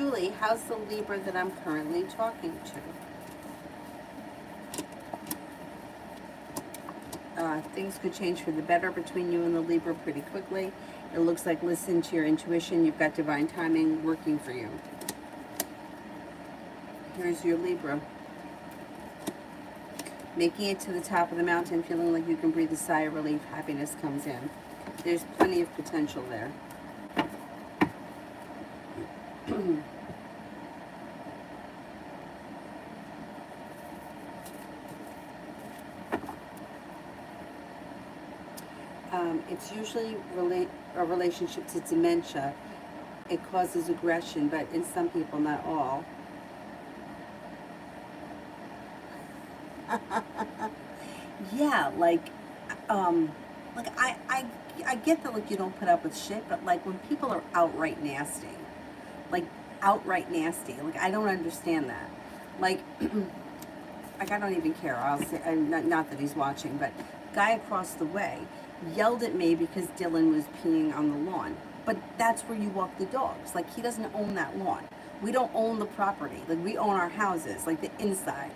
Julie, how's the Libra that I'm currently talking to? Things could change for the better between you and the Libra pretty quickly. It looks like, listen to your intuition. You've got divine timing working for you. Here's your Libra. Making it to the top of the mountain, feeling like you can breathe a sigh of relief. Happiness comes in. There's plenty of potential there. It's usually a relationship to dementia. It causes aggression, but in some people, not all. Yeah, like I get that, like, you don't put up with shit, but like when people are outright nasty, like I don't understand that. Like, like I don't even care. I'll say, not that he's watching, but guy across the way yelled at me because Dylan was peeing on the lawn. But that's where you walk the dogs. Like, he doesn't own that lawn. We don't own the property. Like, we own our houses, like the inside.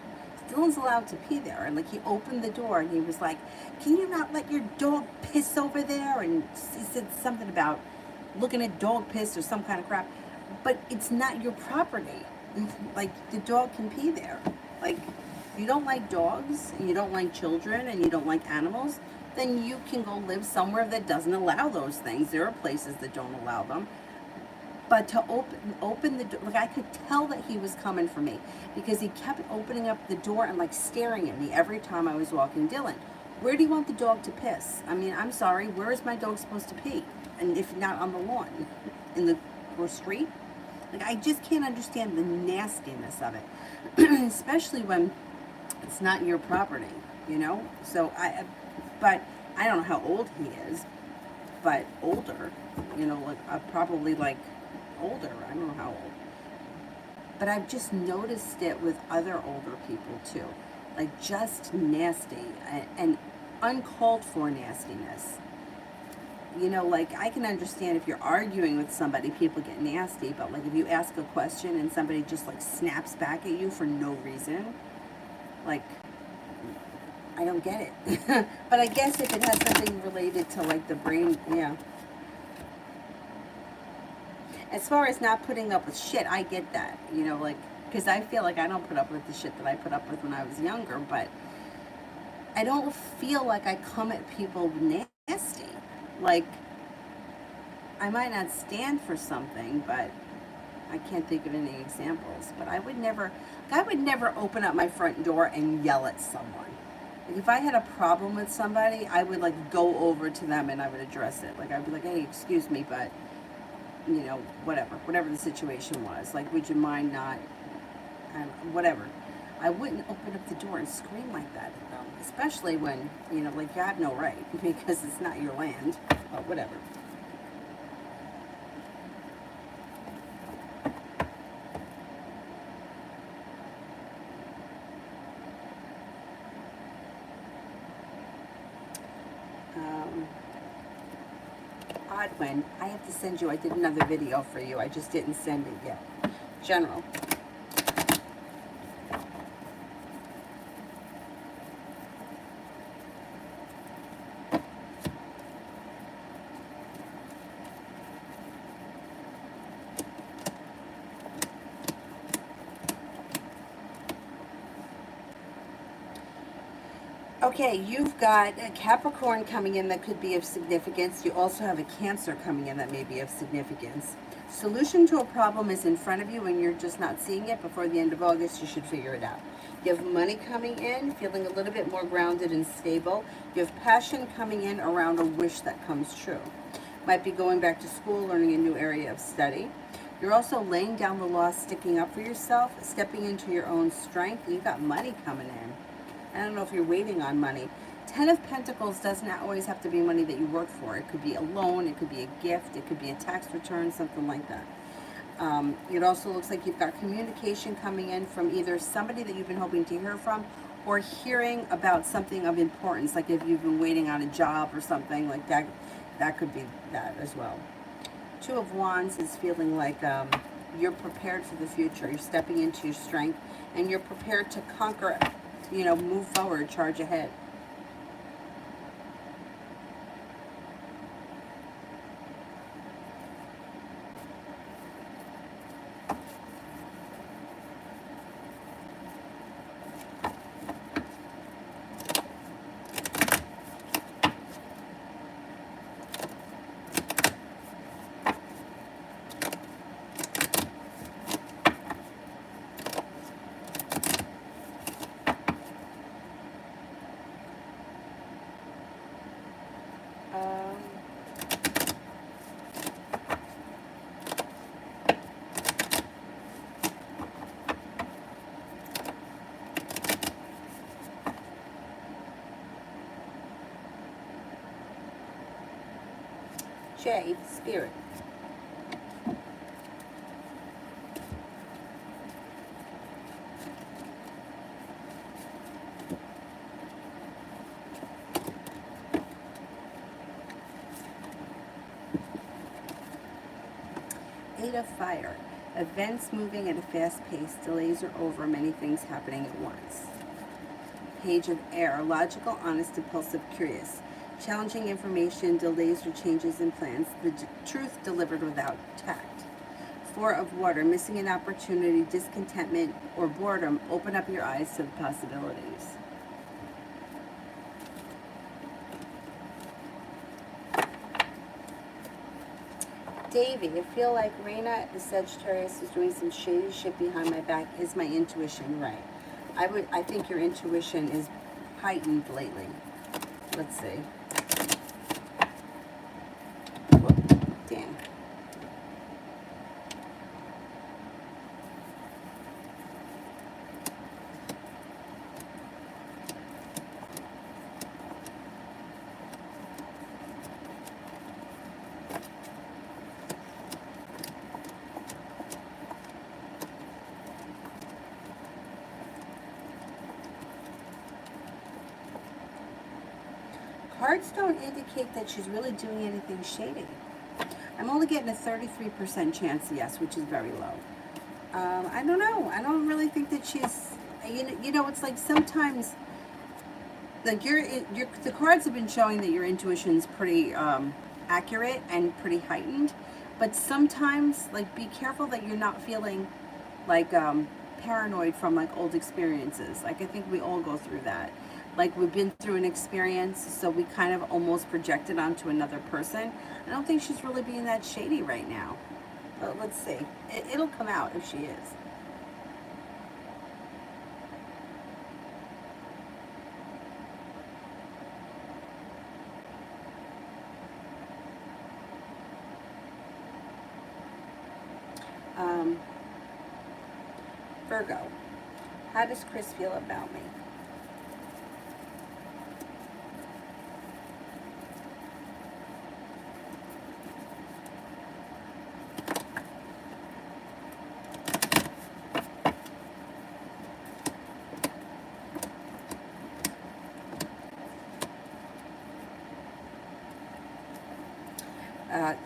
Dylan's allowed to pee there, and like he opened the door and he was like, "Can you not let your dog piss over there?" And he said something about looking at dog piss or some kind of crap. But it's not your property. Like, the dog can pee there. Like, if you don't like dogs and you don't like children and you don't like animals, then you can go live somewhere that doesn't allow those things. There are places that don't allow them. But to open the door, like, I could tell that he was coming for me because he kept opening up the door and like staring at me every time I was walking Dylan. Where do you want the dog to piss? I mean, I'm sorry, where is my dog supposed to pee? And if not on the lawn, in the street? Like, I just can't understand the nastiness of it, especially when it's not your property, you know? So but I don't know how old he is, but older, you know, like probably like older, I don't know how old. But I've just noticed it with other older people too, like just nasty and uncalled for nastiness. You know, like, I can understand if you're arguing with somebody, people get nasty, but like if you ask a question and somebody just like snaps back at you for no reason, like, I don't get it. But I guess if it has something related to like the brain, yeah. As far as not putting up with shit, I get that, you know, like, because I feel like I don't put up with the shit that I put up with when I was younger, but I don't feel like I come at people nasty. Like, I might not stand for something, but I can't think of any examples. But I would never open up my front door and yell at someone. Like, if I had a problem with somebody, I would like go over to them and I would address it. Like, I'd be like, "Hey, excuse me, but, you know, whatever the situation was. Like, would you mind not, whatever." I wouldn't open up the door and scream like that at them, especially when, you know, like, you have no right because it's not your land, but whatever. Odd I have to send you, I did another video for you, I just didn't send it yet. General. Okay, you've got a Capricorn coming in that could be of significance. You also have a Cancer coming in that may be of significance. Solution to a problem is in front of you and you're just not seeing it. Before the end of August, you should figure it out. You have money coming in, feeling a little bit more grounded and stable. You have passion coming in around a wish that comes true. Might be going back to school, learning a new area of study. You're also laying down the law, sticking up for yourself, stepping into your own strength. You've got money coming in. I don't know if you're waiting on money. 10 of Pentacles doesn't always have to be money that you work for. It could be a loan, it could be a gift, it could be a tax return, something like that. It also looks like you've got communication coming in from either somebody that you've been hoping to hear from or hearing about something of importance, like if you've been waiting on a job or something like that. That could be that as well. Two of Wands is feeling like you're prepared for the future. You're stepping into your strength, and you're prepared to conquer, you know, move forward, charge ahead. J, Spirit. Eight of Fire. Events moving at a fast pace. Delays are over. Many things happening at once. Page of Air. Logical, honest, impulsive, curious. Challenging information, delays or changes in plans. The truth delivered without tact. Four of Water. Missing an opportunity, discontentment, or boredom. Open up your eyes to the possibilities. Davy, I feel like Reina, the Sagittarius, is doing some shady shit behind my back. Is my intuition right? I think your intuition is heightened lately. Let's see. Whoa, damn. Cards don't indicate that she's really doing anything shady. I'm only getting a 33% chance yes, which is very low. I don't know. I don't really think that she's, you know, it's like sometimes, like the cards have been showing that your intuition's pretty accurate and pretty heightened, but sometimes, like, be careful that you're not feeling like paranoid from like old experiences. Like, I think we all go through that. Like, we've been through an experience, so we kind of almost project it onto another person. I don't think she's really being that shady right now. But let's see. It'll come out if she is. Virgo. How does Chris feel about me?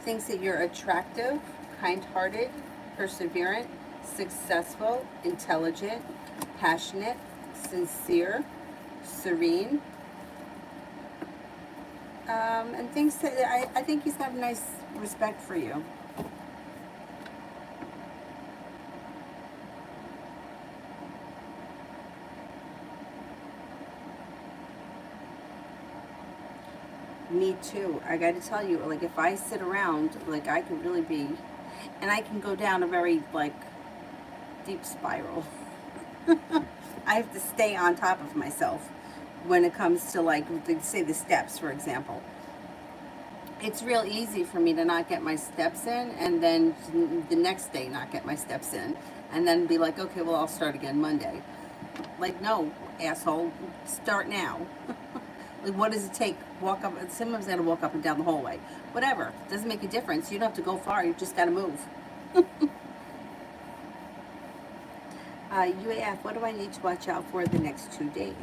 Thinks that you're attractive, kind-hearted, perseverant, successful, intelligent, passionate, sincere, serene, and thinks that I think he's got a nice respect for you. Me too. I got to tell you, like, if I sit around, like, I can really be, and I can go down a very, like, deep spiral. I have to stay on top of myself when it comes to, like, say the steps, for example. It's real easy for me to not get my steps in, and then the next day not get my steps in, and then be like, okay, well, I'll start again Monday. Like, no, asshole, start now. Like, what does it take? Walk up. Sometimes I gotta walk up and down the hallway. Whatever. Doesn't make a difference. You don't have to go far. You just gotta move. UAF, what do I need to watch out for the next 2 days?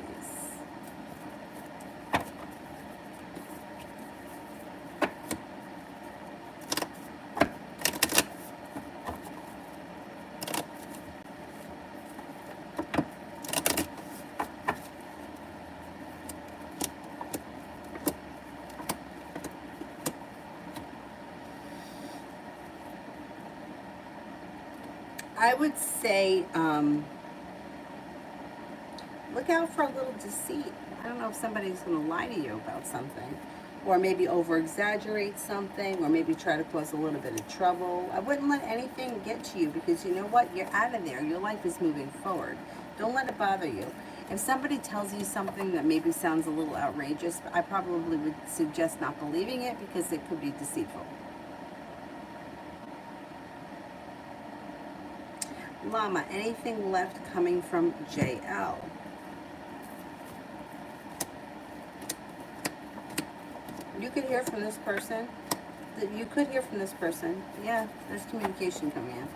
I would say, look out for a little deceit. I don't know if somebody's going to lie to you about something, or maybe over exaggerate something, or maybe try to cause a little bit of trouble. I wouldn't let anything get to you, because you know what? You're out of there. Your life is moving forward. Don't let it bother you. If somebody tells you something that maybe sounds a little outrageous, I probably would suggest not believing it, because it could be deceitful. Llama, anything left coming from JL? You could hear from this person. You could hear from this person. Yeah, there's communication coming in.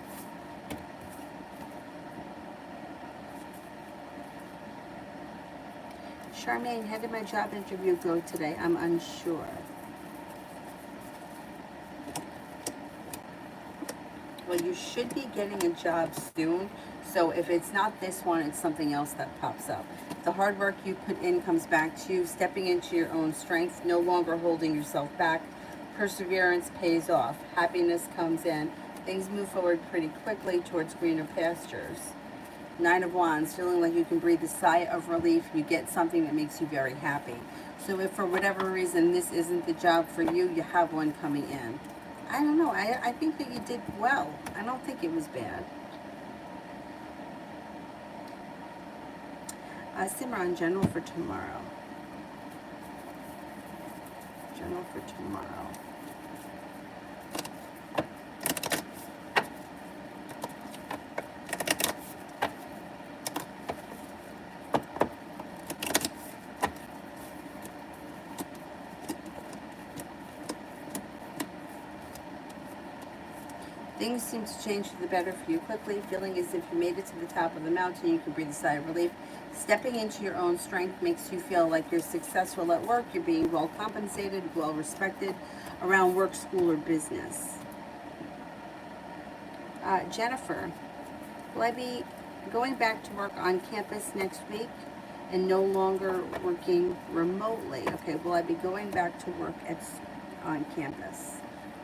Charmaine, how did my job interview go today? I'm unsure. Well, you should be getting a job soon. So if it's not this one, it's something else that pops up. The hard work you put in comes back to you, stepping into your own strength, no longer holding yourself back. Perseverance pays off. Happiness comes in. Things move forward pretty quickly towards greener pastures. Nine of Wands, feeling like you can breathe a sigh of relief. You get something that makes you very happy. So if for whatever reason this isn't the job for you, you have one coming in. I don't know. I think that you did well. I don't think it was bad. Simran, general for tomorrow. General for tomorrow. Things seem to change for the better for you quickly, feeling as if you made it to the top of the mountain. You can breathe a sigh of relief. Stepping into your own strength makes you feel like you're successful at work. You're being well compensated, well respected around work, school, or business. Jennifer, will I be going back to work on campus next week and no longer working remotely? Okay, will I be going back to work on campus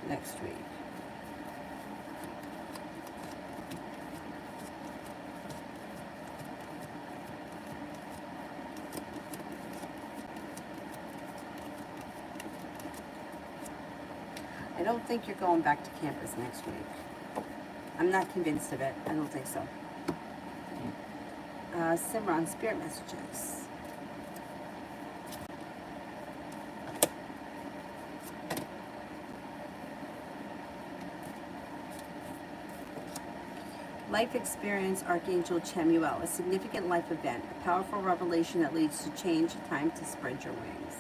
next week? I don't think you're going back to campus next week. I'm not convinced of it. I don't think so. Simran, spirit messages. Life experience, Archangel Chamuel, a significant life event, a powerful revelation that leads to change, time to spread your wings.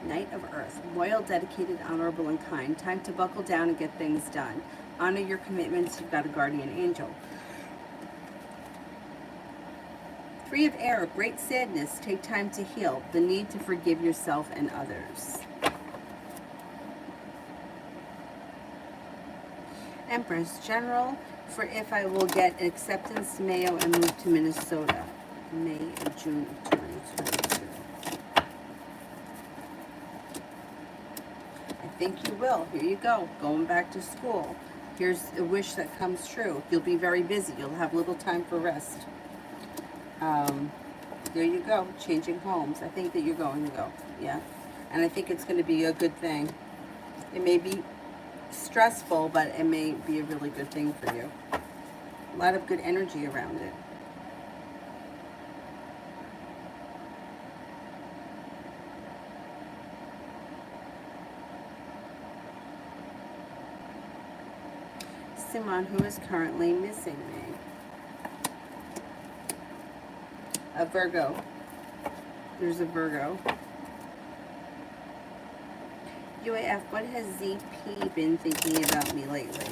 Knight of Earth, loyal, dedicated, honorable, and kind. Time to buckle down and get things done. Honor your commitments. You've got a guardian angel. Three of Air, great sadness. Take time to heal. The need to forgive yourself and others. Empress, general for if I will get acceptance to Mayo and move to Minnesota. May and June of 2022. I think you will. Here you go. Going back to school. Here's a wish that comes true. You'll be very busy. You'll have little time for rest. There you go. Changing homes. I think that you're going to go. Yeah. And I think it's going to be a good thing. It may be stressful, but it may be a really good thing for you. A lot of good energy around it. Simon, who is currently missing me. A Virgo. There's a Virgo. UAF, what has ZP been thinking about me lately?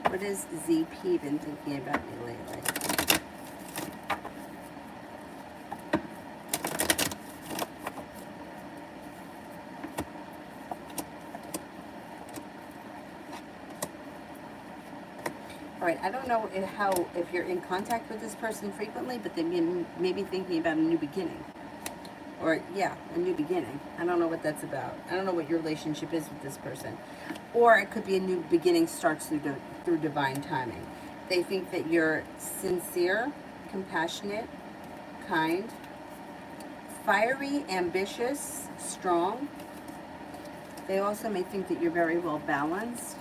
What has ZP been thinking about me lately? All right, I don't know if you're in contact with this person frequently, but they may be thinking about a new beginning. Or, yeah, a new beginning. I don't know what that's about. I don't know what your relationship is with this person. Or it could be a new beginning starts through divine timing. They think that you're sincere, compassionate, kind, fiery, ambitious, strong. They also may think that you're very well balanced.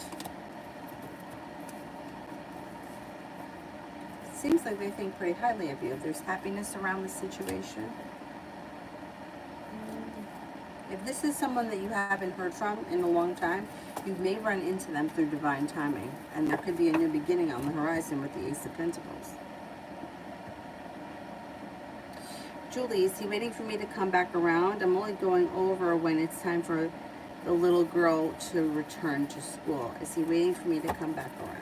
It seems like they think pretty highly of you. There's happiness around the situation. If this is someone that you haven't heard from in a long time, you may run into them through divine timing. And there could be a new beginning on the horizon with the Ace of Pentacles. Julie, is he waiting for me to come back around? I'm only going over when it's time for the little girl to return to school. Is he waiting for me to come back around?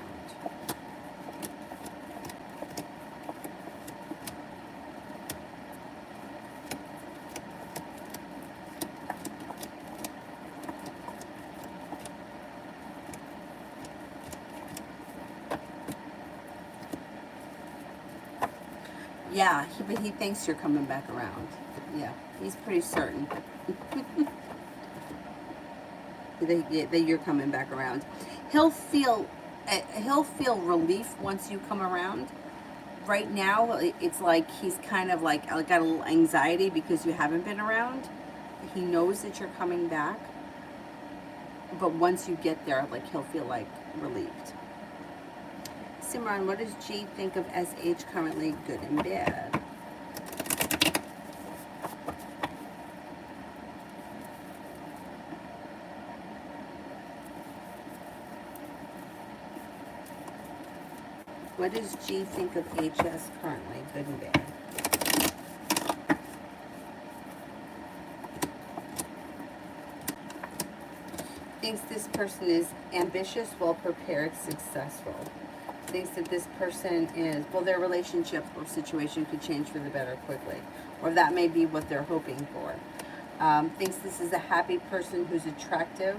Yeah, but he thinks you're coming back around. Yeah, he's pretty certain that you're coming back around. He'll feel relief once you come around. Right now, it's like he's kind of like got a little anxiety because you haven't been around. He knows that you're coming back, but once you get there, like he'll feel like relieved. Simran, what does G think of SH currently, good and bad? What does G think of HS currently, good and bad? Thinks this person is ambitious, well-prepared, successful. Thinks that this person is, well, their relationship or situation could change for the better quickly. Or that may be what they're hoping for. Thinks this is a happy person who's attractive,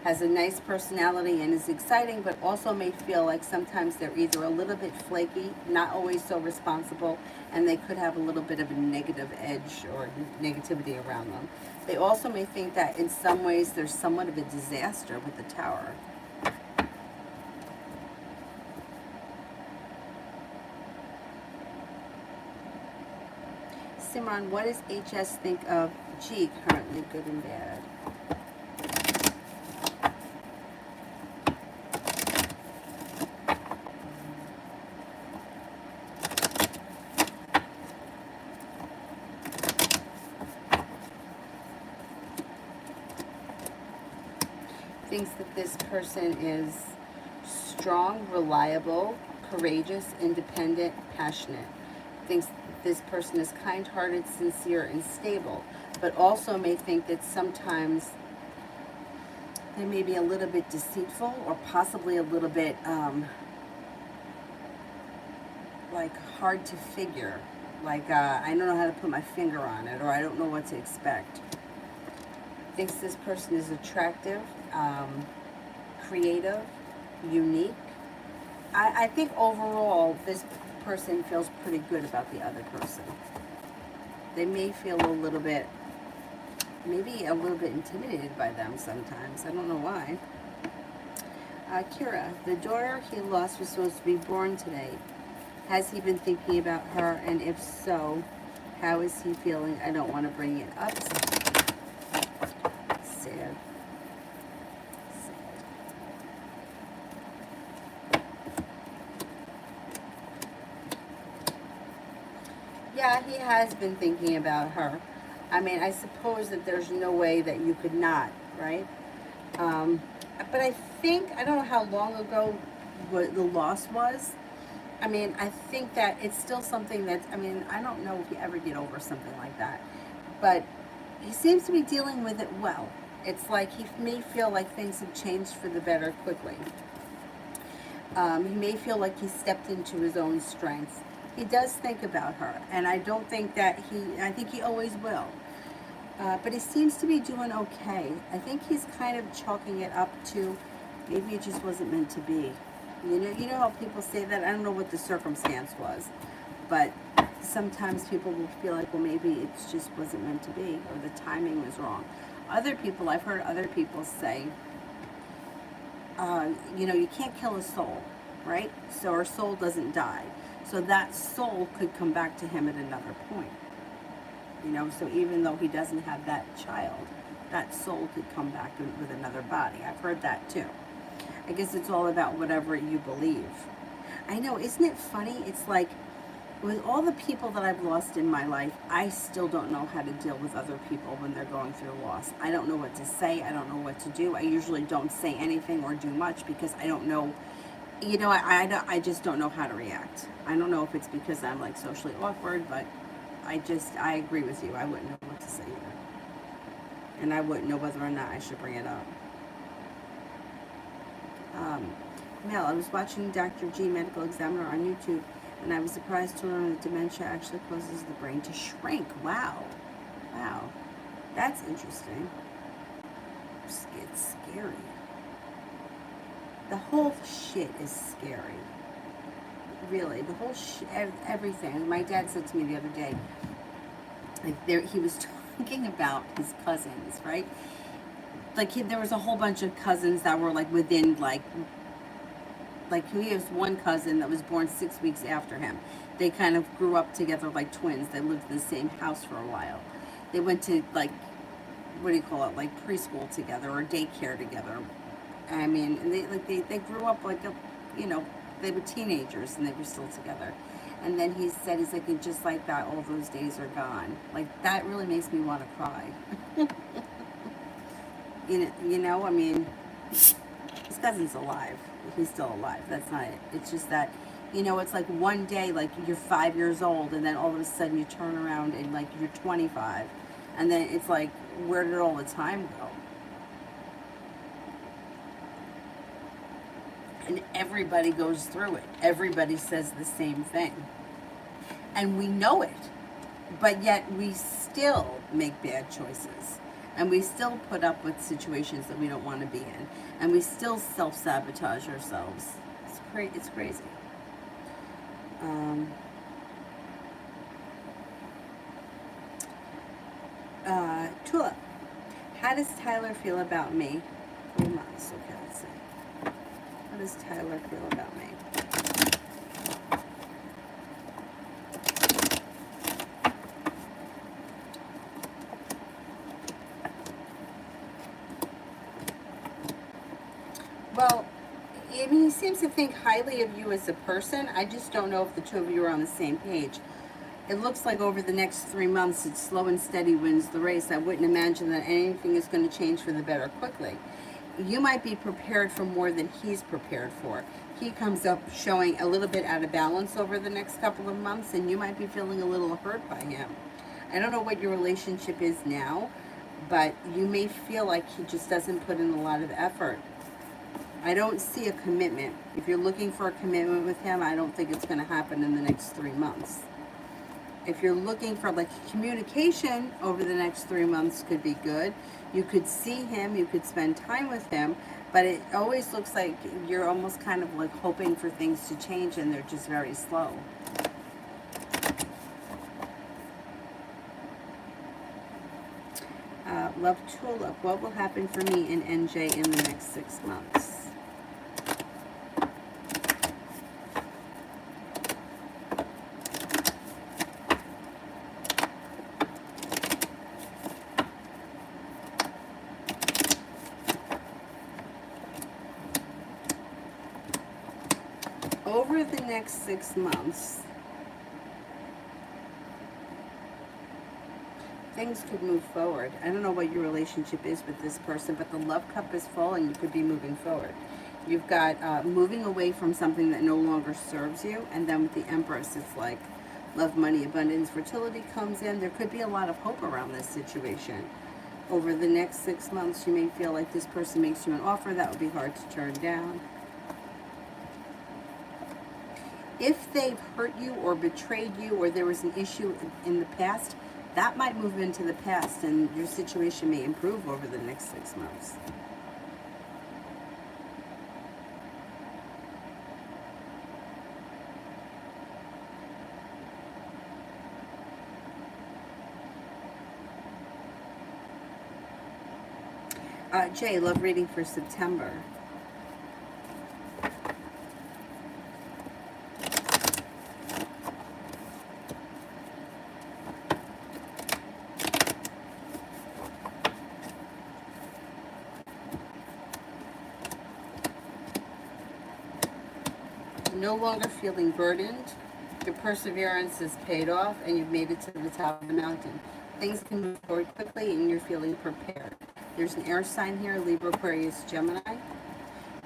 has a nice personality and is exciting, but also may feel like sometimes they're either a little bit flaky, not always so responsible, and they could have a little bit of a negative edge or negativity around them. They also may think that in some ways there's somewhat of a disaster with the Tower. Simran, what does HS think of G currently, good and bad? Thinks that this person is strong, reliable, courageous, independent, passionate. Thinks this person is kind-hearted, sincere, and stable, but also may think that sometimes they may be a little bit deceitful or possibly a little bit like hard to figure. Like, I don't know how to put my finger on it, or I don't know what to expect. Thinks this person is attractive, creative, unique. I think overall this person feels pretty good about the other person. They may feel a little bit, maybe a little bit intimidated by them sometimes. I don't know why. Kira, the daughter he lost was supposed to be born today. Has he been thinking about her? And if so, how is he feeling? I don't want to bring it up. Sad. Yeah, he has been thinking about her. I mean, I suppose that there's no way that you could not, right? But I think, I don't know how long ago what the loss was. I mean, I think that it's still something that's, I mean, I don't know if you ever get over something like that. But he seems to be dealing with it well. It's like he may feel like things have changed for the better quickly. He may feel like he stepped into his own strength. He does think about her, and I don't think that I think he always will. But he seems to be doing okay. I think he's kind of chalking it up to maybe it just wasn't meant to be. You know how people say that? I don't know what the circumstance was, but sometimes people will feel like, well, maybe it just wasn't meant to be, or the timing was wrong. Other people, I've heard other people say, you can't kill a soul, right? So our soul doesn't die. So that soul could come back to him at another point. So even though he doesn't have that child, that soul could come back with another body. I've heard that too. I guess it's all about whatever you believe. I know, isn't it funny? It's like, with all the people that I've lost in my life, I still don't know how to deal with other people when they're going through loss. I don't know what to say. I don't know what to do. I usually don't say anything or do much because I don't know, I just don't know how to react. I don't know if it's because I'm like socially awkward, but I agree with you. I wouldn't know what to say either. And I wouldn't know whether or not I should bring it up. Mel, I was watching Dr. G, Medical Examiner, on YouTube, and I was surprised to learn that dementia actually causes the brain to shrink. Wow. That's interesting. It's scary. The whole shit is scary. Really, the whole everything. My dad said to me the other day, he was talking about his cousins, right? Like, there was a whole bunch of cousins that were like within like he has one cousin that was born 6 weeks after him. They kind of grew up together like twins. They lived in the same house for a while. They went to like, what do you call it, like preschool together or daycare together. I mean, and they grew up like they were teenagers and they were still together. And then he's like, and just like that, all those days are gone. Like, that really makes me want to cry. I mean, his cousin's alive. He's still alive. That's not it. It's just that, it's like one day, like, you're 5 years old, and then all of a sudden you turn around and, like, you're 25. And then it's like, where did all the time go? And everybody goes through it. Everybody says the same thing. And we know it. But yet we still make bad choices. And we still put up with situations that we don't want to be in. And we still self-sabotage ourselves. It's crazy. Tulip. How does Tyler feel about me? 3 months. Okay, let's see. How does Tyler feel about me? Well, I mean, he seems to think highly of you as a person. I just don't know if the two of you are on the same page. It looks like over the next 3 months, it's slow and steady wins the race. I wouldn't imagine that anything is going to change for the better quickly. You might be prepared for more than he's prepared for. He comes up showing a little bit out of balance over the next couple of months, and you might be feeling a little hurt by him. I don't know what your relationship is now, but you may feel like he just doesn't put in a lot of effort. I don't see a commitment. If you're looking for a commitment with him, I don't think it's going to happen in the next 3 months. If you're looking for like communication over the next 3 months, could be good. You could see him, you could spend time with him, but it always looks like you're almost kind of like hoping for things to change and they're just very slow. Love Tulip, what will happen for me in NJ in the next 6 months? Over the next 6 months, things could move forward. I don't know what your relationship is with this person, but the love cup is full and you could be moving forward. You've got moving away from something that no longer serves you, and then with the Empress, it's like love, money, abundance, fertility comes in. There could be a lot of hope around this situation. Over the next 6 months, you may feel like this person makes you an offer that would be hard to turn down. If they've hurt you or betrayed you, or there was an issue in the past, that might move into the past and your situation may improve over the next 6 months. Jay, love reading for September. No longer feeling burdened. Your perseverance is paid off and you've made it to the top of the mountain. Things can move forward quickly and you're feeling prepared. There's an air sign here, Libra, Aquarius, Gemini.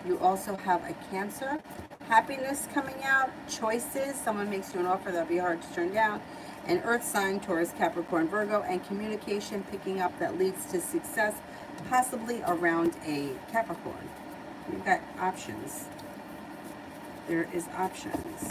You also have a Cancer. Happiness coming out, choices. Someone makes you an offer that'll be hard to turn down. An earth sign, Taurus, Capricorn, Virgo, and communication picking up that leads to success, possibly around a Capricorn. You've got options. There is options.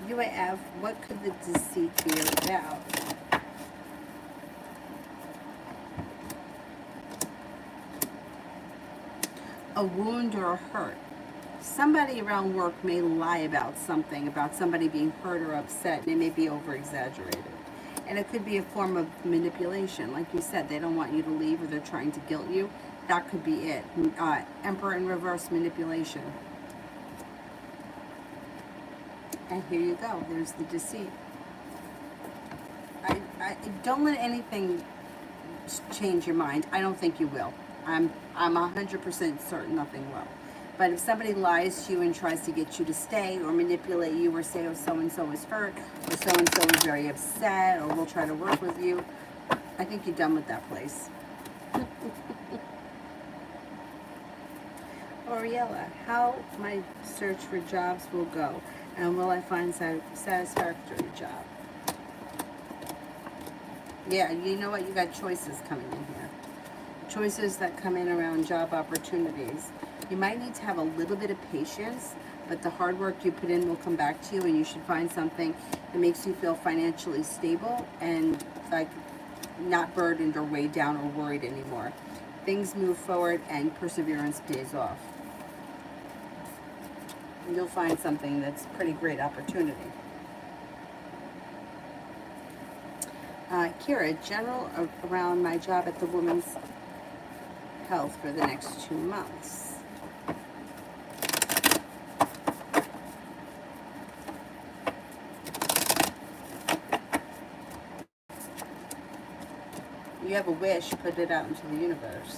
UAF, what could the deceit be about? A wound or a hurt. Somebody around work may lie about something, about somebody being hurt or upset, and it may be over exaggerated. And it could be a form of manipulation. Like you said, they don't want you to leave or they're trying to guilt you. That could be it. Emperor in reverse, manipulation. And here you go. There's the deceit. I don't let anything change your mind. I don't think you will. I'm 100% certain nothing will. But if somebody lies to you and tries to get you to stay or manipulate you or say, oh, so-and-so is hurt or so-and-so is very upset or we'll try to work with you, I think you're done with that place. Oriella, how my search for jobs will go and will I find a satisfactory job? Yeah, you know what? You got choices coming in here. Choices that come in around job opportunities. You might need to have a little bit of patience, but the hard work you put in will come back to you and you should find something that makes you feel financially stable and like not burdened or weighed down or worried anymore. Things move forward and perseverance pays off. You'll find something that's a pretty great opportunity. Kira, general around my job at the Women's Health for the next 2 months. You have a wish, put it out into the universe.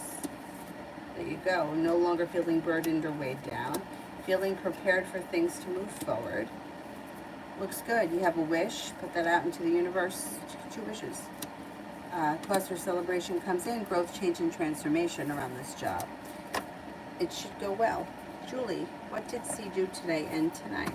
There you go. No longer feeling burdened or weighed down. Feeling prepared for things to move forward. Looks good. You have a wish, put that out into the universe. 2 wishes. Cause for celebration comes in. Growth, change, and transformation around this job. It should go well. Julie, what did C do today and tonight?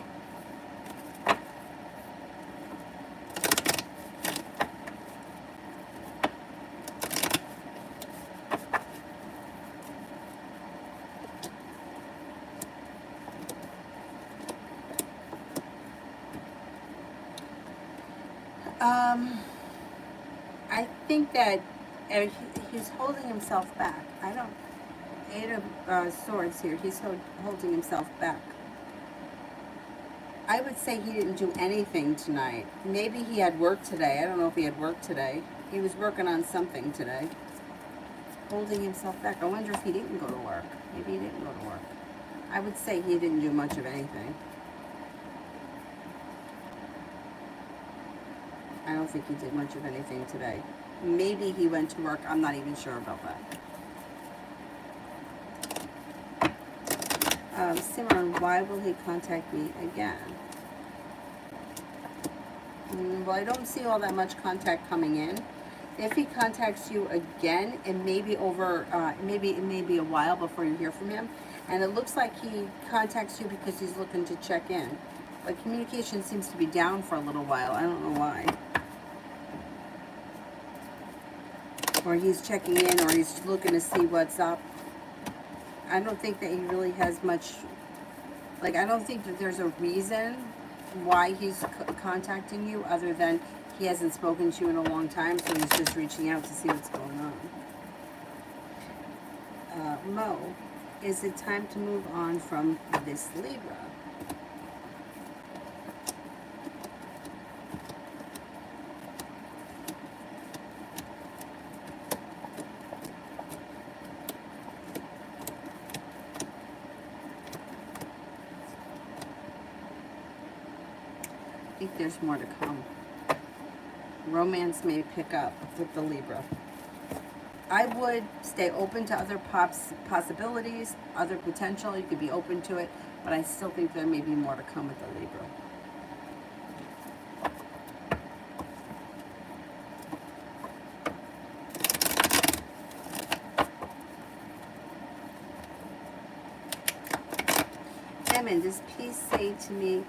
I think that he's holding himself back. I don't... 8 of Swords here. He's holding himself back. I would say he didn't do anything tonight. Maybe he had work today. I don't know if he had work today. He was working on something today. Holding himself back. I wonder if he didn't go to work. Maybe he didn't go to work. I would say he didn't do much of anything. I don't think he did much of anything today. Maybe he went to work. I'm not even sure about that. Simran, why will he contact me again? Well, I don't see all that much contact coming in. If he contacts you again, it may be over, it may be a while before you hear from him. And it looks like he contacts you because he's looking to check in. But communication seems to be down for a little while. I don't know why. Or he's checking in, or he's looking to see what's up. I don't think that he really has much, like, I don't think that there's a reason why he's contacting you other than He hasn't spoken to you in a long time, so he's just reaching out to see what's going on. Mo, is it time to move on from this Libra? I think there's more to come. Romance may pick up with the Libra. I would stay open to other possibilities, other potential. You could be open to it, but I still think there may be more to come with the Libra. Emin, does peace say to me,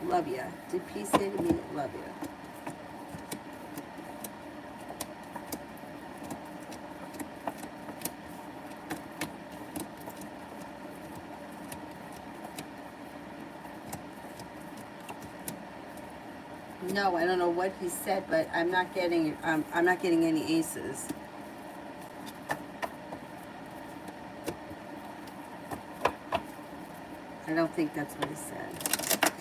love ya? Did peace say to me, love ya? No, I don't know what he said, but I'm not getting any aces. I don't think that's what he said.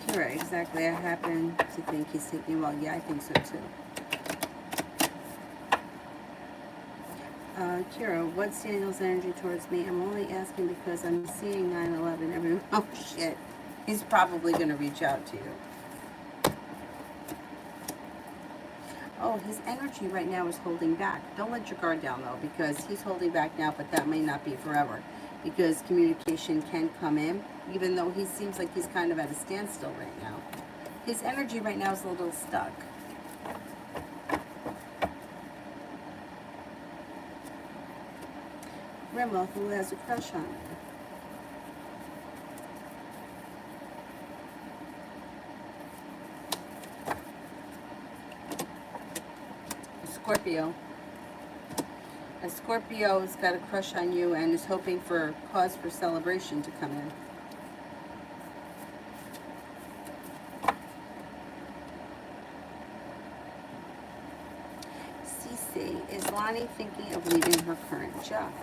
Kira, exactly. I happen to think he's taking well. Yeah, I think so too. Kira, what's Daniel's energy towards me? I'm only asking because I'm seeing 9/11 everywhere. Oh shit. He's probably going to reach out to you. Oh, his energy right now is holding back. Don't let your guard down, though, because he's holding back now, but that may not be forever, because communication can come in, even though he seems like he's kind of at a standstill right now. His energy right now is a little stuck. Rimmel, who has a crush on you? Scorpio. A Scorpio's got a crush on you and is hoping for cause for celebration to come in. CC, is Lonnie thinking of leaving her current job?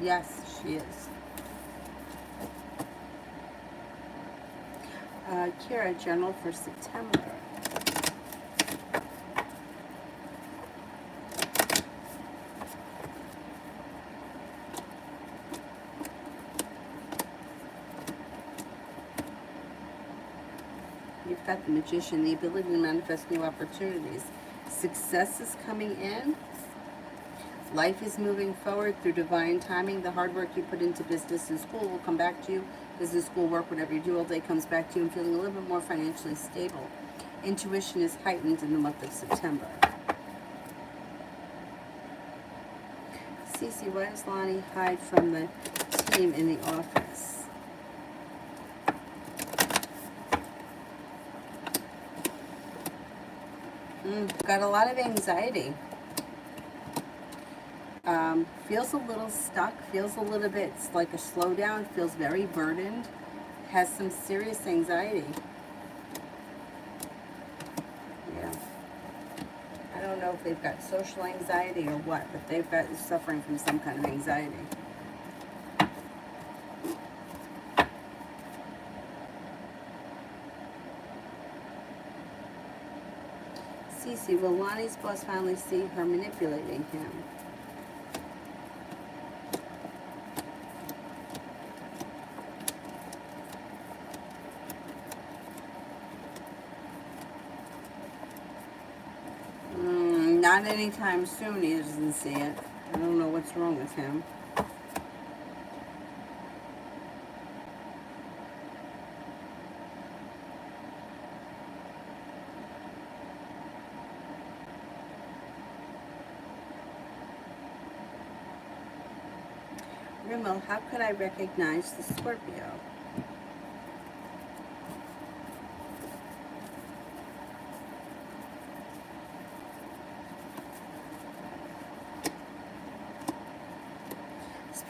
Yes, she is. Kira, general for September. You've got the Magician, the ability to manifest new opportunities. Success is coming in. Life is moving forward through divine timing. The hard work you put into business and school will come back to you. Business, school, work, whatever you do all day comes back to you and feeling a little bit more financially stable. Intuition is heightened in the month of September. Cece, why does Lonnie hide from the team in the office? Got a lot of anxiety. Feels a little stuck, feels a little bit like a slowdown, feels very burdened, has some serious anxiety. Yeah. I don't know if they've got social anxiety or what, but they've got suffering from some kind of anxiety. Cece, will Lonnie's boss finally see her manipulating him? Not anytime soon, he doesn't see it. I don't know what's wrong with him. Rimmel, how could I recognize the Scorpio?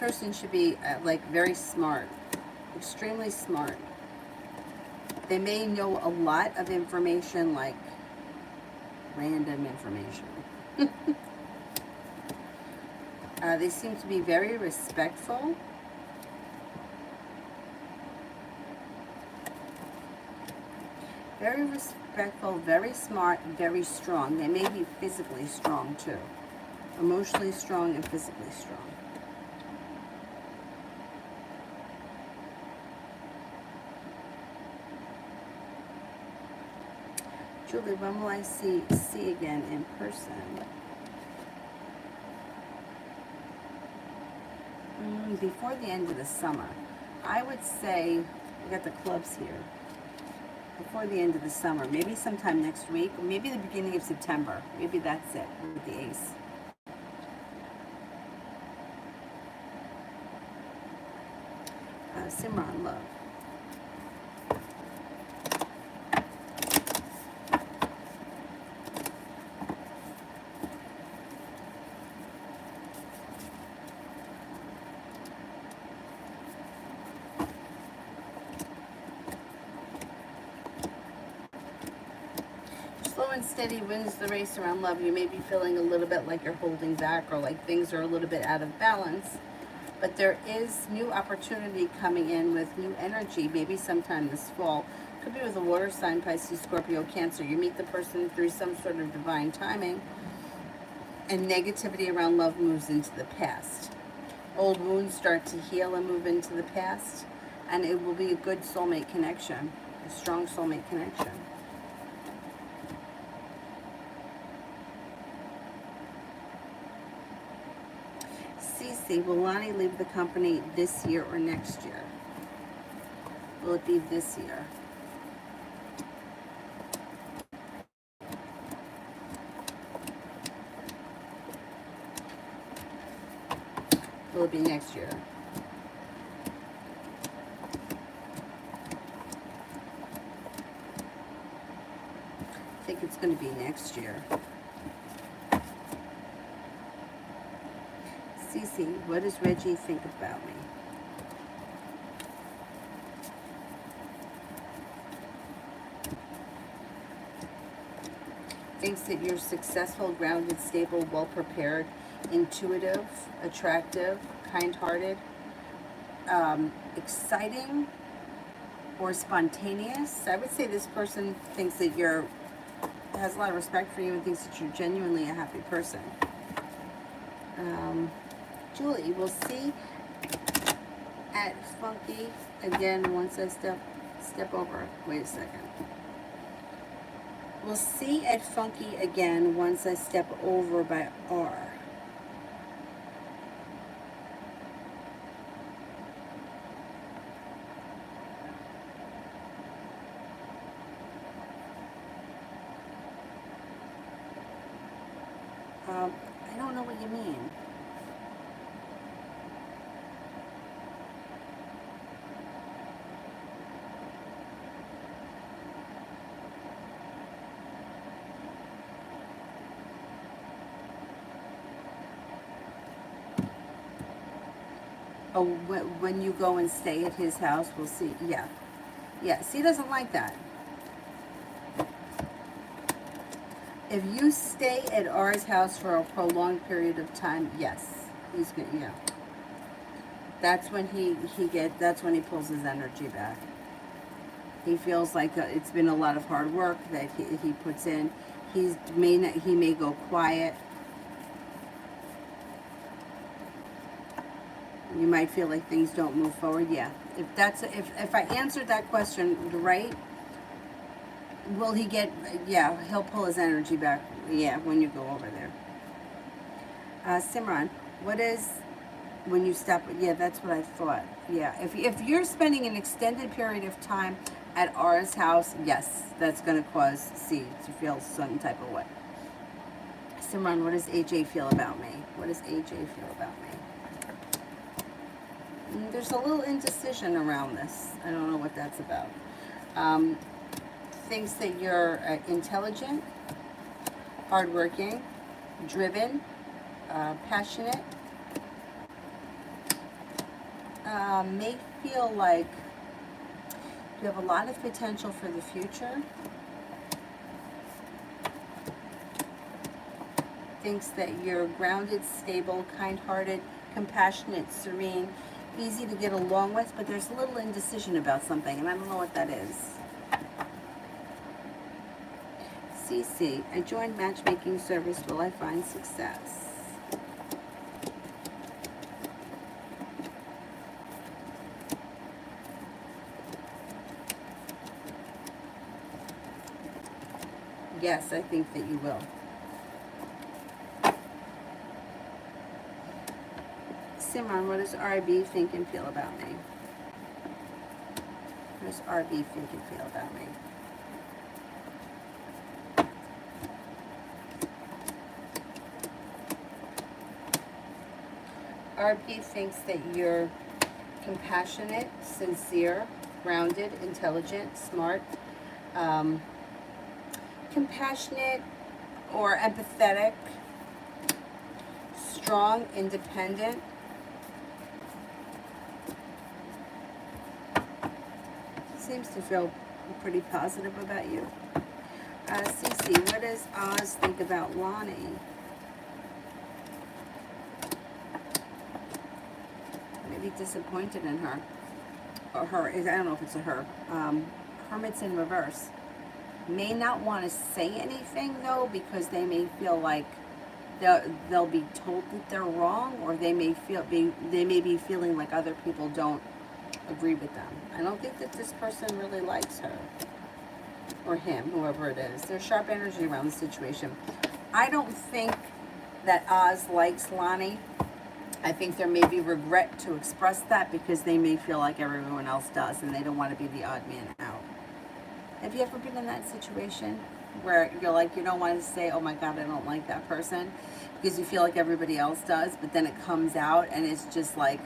person should be like very smart, extremely smart. They may know a lot of information, like random information. They seem to be very respectful. Very respectful, very smart, very strong. They may be physically strong too. Emotionally strong and physically strong. Julie, when will I see again in person? Before the end of the summer. I would say, we got the clubs here. Before the end of the summer, maybe sometime next week, or maybe the beginning of September. Maybe that's it with the ace. Simran, love. Slow and steady wins the race around love. You may be feeling a little bit like you're holding back, or like things are a little bit out of balance. But there is new opportunity coming in with new energy, maybe sometime this fall. Could be with a water sign, Pisces, Scorpio, Cancer. You meet the person through some sort of divine timing, and negativity around love moves into the past. Old wounds start to heal and move into the past, and it will be a good soulmate connection, a strong soulmate connection. Will Lonnie leave the company this year or next year? Will it be this year? Will it be next year? I think it's going to be next year. Cece, what does Reggie think about me? Thinks that you're successful, grounded, stable, well-prepared, intuitive, attractive, kind-hearted, exciting, or spontaneous. I would say this person thinks that has a lot of respect for you and thinks that you're genuinely a happy person. Julie, we'll see at Funky again once I step over. Wait a second. We'll see at Funky again once I step over by R. I don't know what you mean. Oh, when you go and stay at his house, we'll see. Yeah. Yes, he doesn't like that. If you stay at R's house for a prolonged period of time, yes, he's good. Yeah. That's when that's when he pulls his energy back. He feels like it's been a lot of hard work that he puts in. He may go quiet. You might feel like things don't move forward. Yeah. If I answered that question right, will he get? Yeah, he'll pull his energy back. Yeah, when you go over there. Simran, what is when you stop? Yeah, that's what I thought. Yeah, if you're spending an extended period of time at R's house, yes, that's going to cause C to feel some type of way. Simran, what does AJ feel about me? What does AJ feel about me? There's a little indecision around this. I don't know what that's about. Thinks that you're intelligent, hardworking, driven, passionate, may feel like you have a lot of potential for the future. Thinks that you're grounded, stable, kind-hearted, compassionate, serene, easy to get along with, but there's a little indecision about something, and I don't know what that is. CC, I joined matchmaking service. Will I find success? Yes, I think that you will. Simon, what does RB think and feel about me? What does RB think and feel about me? RB thinks that you're compassionate, sincere, grounded, intelligent, smart, compassionate or empathetic, strong, independent. Seems to feel pretty positive about you. Cece, what does Oz think about Lonnie? Maybe disappointed in her. Or her, I don't know if it's a her. Hermit's in reverse. May not want to say anything though, because they may feel like they'll be told that they're wrong, or they may be feeling like other people don't agree with them. I don't think that this person really likes her or him, whoever it is. There's sharp energy around the situation. I don't think that Oz likes Lonnie. I think there may be regret to express that because they may feel like everyone else does and they don't want to be the odd man out. Have you ever been in that situation where you're like, you don't want to say, oh my God, I don't like that person, because you feel like everybody else does, but then it comes out and it's just like,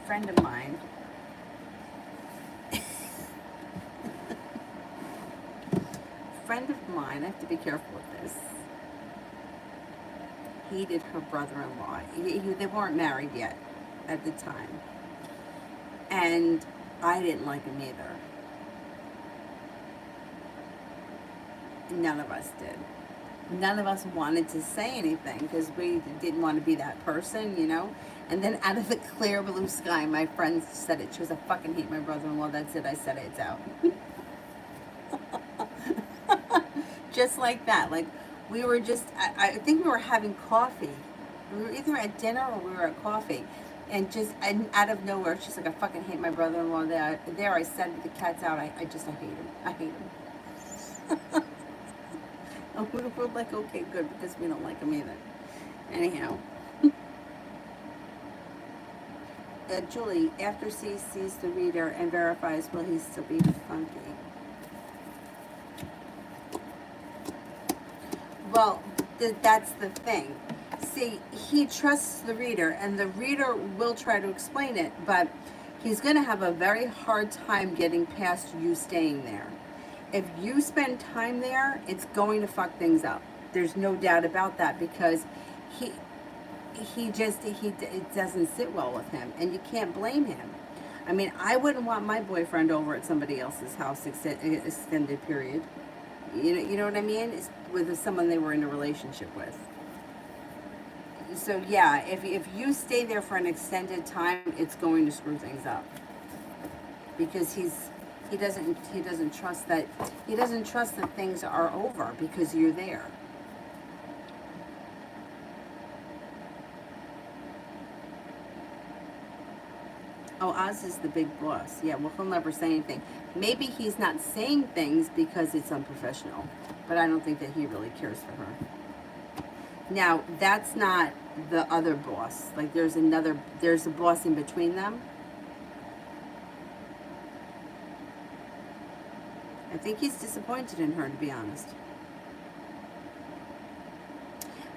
friend of mine. Friend of mine, I have to be careful with this. Hated her brother-in-law. They weren't married yet at the time. And I didn't like him either. None of us did. None of us wanted to say anything because we didn't want to be that person, you know. And then out of the clear blue sky, my friend said it. She was, I fucking hate my brother-in-law. That's it. I said it. It's out. Just like that. Like, we were just, I think we were having coffee. We were either at dinner or we were at coffee. And out of nowhere, she's like, I fucking hate my brother-in-law. There I said, the cat's out. I hate him. I hate him. And we were like, okay, good, because we don't like him either. Anyhow. Julie, after C sees the reader and verifies, will he still be funky? Well, that's the thing. See, he trusts the reader, and the reader will try to explain it, but he's going to have a very hard time getting past you staying there. If you spend time there, it's going to fuck things up. There's no doubt about that, because it doesn't sit well with him, and you can't blame him. I mean, I wouldn't want my boyfriend over at somebody else's house extended period. You know what I mean? It's with someone they were in a relationship with. So yeah, if you stay there for an extended time, it's going to screw things up, because he doesn't trust that things are over because you're there. Oh, Oz is the big boss. Yeah, well, he'll never say anything. Maybe he's not saying things because it's unprofessional, but I don't think that he really cares for her. Now, that's not the other boss. Like, there's a boss in between them. I think he's disappointed in her, to be honest.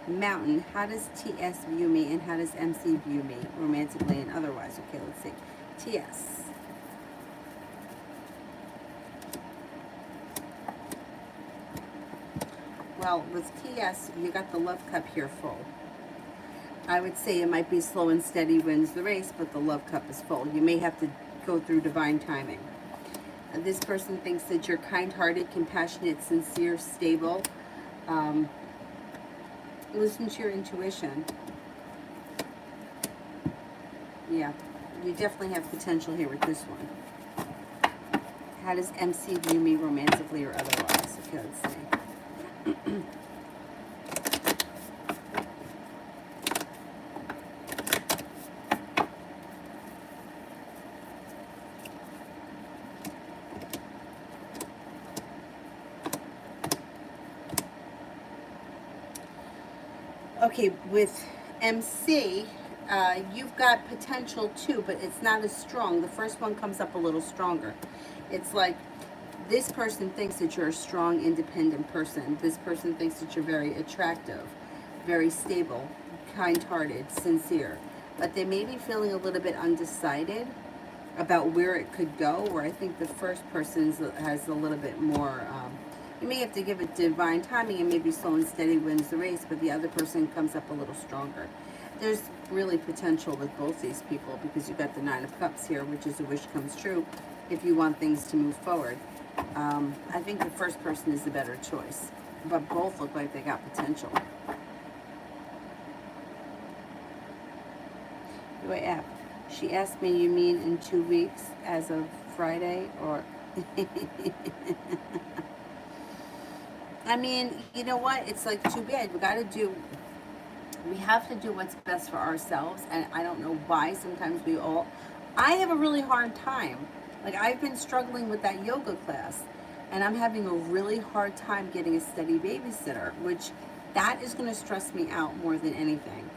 Mountain, how does TS view me and how does MC view me, romantically and otherwise? Okay, let's see. TS. Well, with TS, you got the love cup here full. I would say it might be slow and steady wins the race, but the love cup is full. You may have to go through divine timing. This person thinks that you're kind-hearted, compassionate, sincere, stable. Listen to your intuition. Yeah, you definitely have potential here with this one. How does MC view me romantically or otherwise? Okay, let's see. Okay, with MC, you've got potential too, but it's not as strong. The first one comes up a little stronger. It's like this person thinks that you're a strong, independent person. This person thinks that you're very attractive, very stable, kind-hearted, sincere. But they may be feeling a little bit undecided about where it could go, where I think the first person has a little bit more... you may have to give it divine timing and maybe slow and steady wins the race, but the other person comes up a little stronger. There's really potential with both these people because you've got the Nine of Cups here, which is a wish comes true if you want things to move forward. I think the first person is the better choice, but both look like they got potential. She asked me, you mean in 2 weeks as of Friday, or... I mean, you know what? It's like too bad. We have to do what's best for ourselves, and I don't know why sometimes I have a really hard time. Like, I've been struggling with that yoga class, and I'm having a really hard time getting a steady babysitter, which that is going to stress me out more than anything.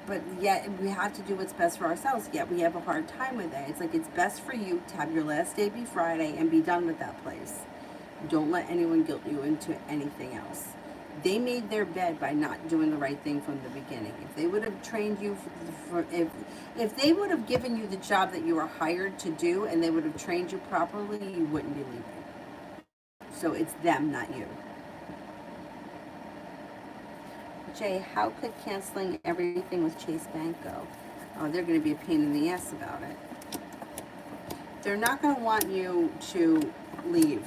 But yet, we have to do what's best for ourselves, yet we have a hard time with it. It's like, it's best for you to have your last day be Friday and be done with that place. Don't let anyone guilt you into anything else. They made their bed by not doing the right thing from the beginning. If they would have trained you if they would have given you the job that you were hired to do and they would have trained you properly, you wouldn't be leaving. So it's them, not you. Jay, how could canceling everything with Chase Bank go? Oh, they're going to be a pain in the ass about it. They're not going to want you to leave.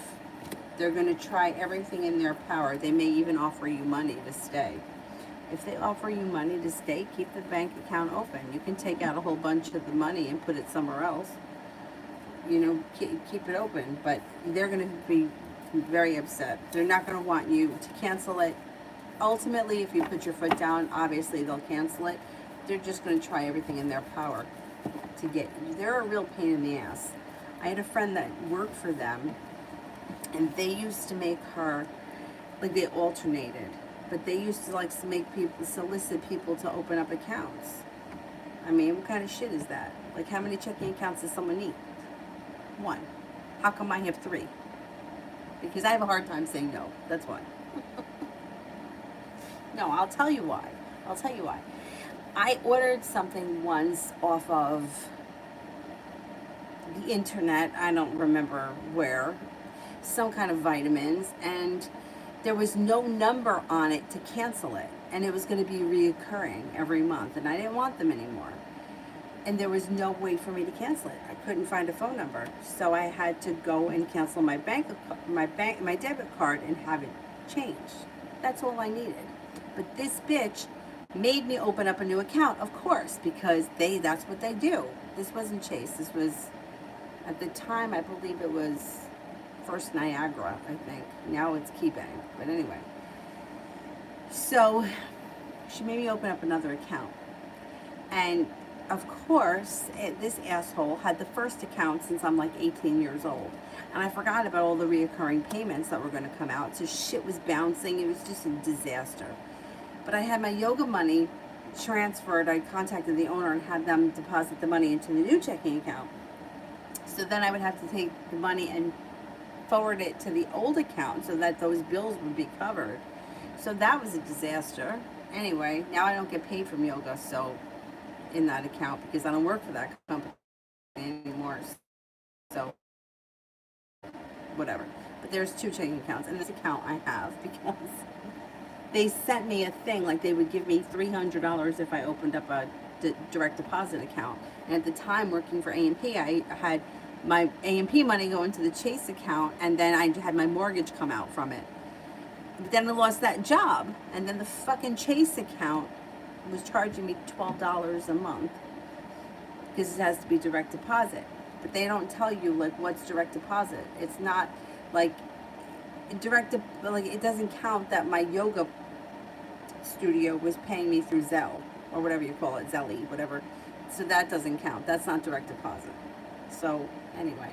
They're going to try everything in their power. They may even offer you money to stay. If they offer you money to stay, keep the bank account open. You can take out a whole bunch of the money and put it somewhere else. You know, keep it open. But they're going to be very upset. They're not going to want you to cancel it. Ultimately, if you put your foot down, obviously they'll cancel it. They're just going to try everything in their power to get you. They're a real pain in the ass. I had a friend that worked for them, and they used to make her, like, they alternated, but they used to like to make people, solicit people to open up accounts. I mean, what kind of shit is that? Like, how many checking accounts does someone need? 1. How come I have 3? Because I have a hard time saying no. That's why. No, I'll tell you why. I'll tell you why. I ordered something once off of the internet. I don't remember where. Some kind of vitamins, and there was no number on it to cancel it, and it was going to be reoccurring every month, and I didn't want them anymore, and there was no way for me to cancel it. I couldn't find a phone number, so I had to go and cancel my my debit card and have it changed. That's all I needed. But this bitch made me open up a new account, of course, because that's what they do. This wasn't Chase. This was, at the time, I believe it was First Niagara, I think. Now it's KeyBank, but anyway. So she made me open up another account. And of course, this asshole had the first account since I'm like 18 years old. And I forgot about all the reoccurring payments that were going to come out. So shit was bouncing. It was just a disaster. But I had my yoga money transferred. I contacted the owner and had them deposit the money into the new checking account. So then I would have to take the money and forward it to the old account so that those bills would be covered. So that was a disaster. Anyway, now I don't get paid from yoga, so in that account, because I don't work for that company anymore. So whatever. But there's 2 checking accounts, and this account I have because they sent me a thing, like they would give me $300 if I opened up a direct deposit account. And at the time, working for A&P, I had my A&P money go into the Chase account, and then I had my mortgage come out from it. But then I lost that job, and then the fucking Chase account was charging me $12 a month because it has to be direct deposit. But they don't tell you like what's direct deposit. It's not like like it doesn't count that my yoga studio was paying me through Zelle or whatever you call it, Zelly, whatever. So that doesn't count. That's not direct deposit. So anyway,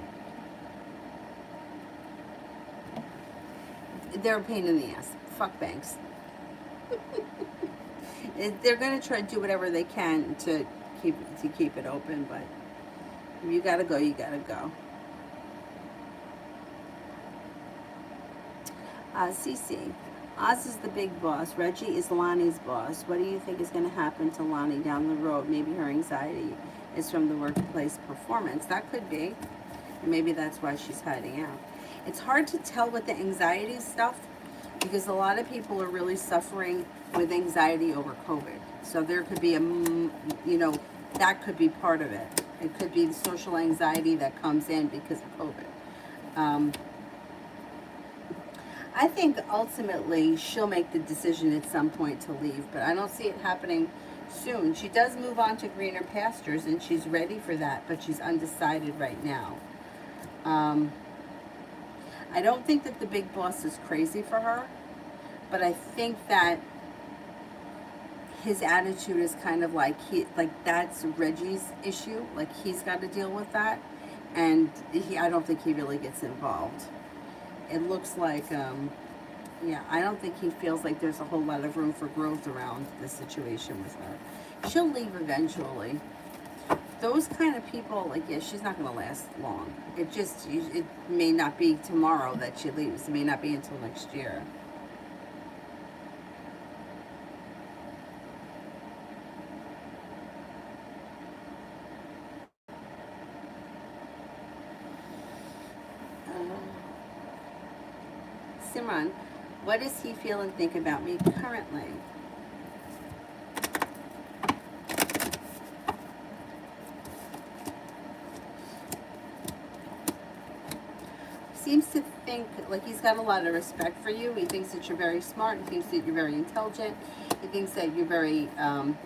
they're a pain in the ass. Fuck banks. They're gonna try to do whatever they can to keep it open, but if you gotta go, you gotta go. CC. Oz is the big boss. Reggie is Lonnie's boss. What do you think is going to happen to Lonnie down the road? Maybe her anxiety is from the workplace performance. That could be. And maybe that's why she's hiding out. It's hard to tell with the anxiety stuff because a lot of people are really suffering with anxiety over COVID. So there could be that could be part of it. It could be the social anxiety that comes in because of COVID. I think ultimately she'll make the decision at some point to leave, but I don't see it happening soon. She does move on to greener pastures, and she's ready for that, but she's undecided right now. I don't think that the big boss is crazy for her, but I think that his attitude is kind of like that's Reggie's issue. Like he's got to deal with that, and I don't think he really gets involved. It looks like, I don't think he feels like there's a whole lot of room for growth around the situation with her. She'll leave eventually. Those kind of people, she's not going to last long. It may not be tomorrow that she leaves. It may not be until next year. Simran, what does he feel and think about me currently? Seems to think like he's got a lot of respect for you. He thinks that you're very smart. He thinks that you're very intelligent. He thinks that you're very,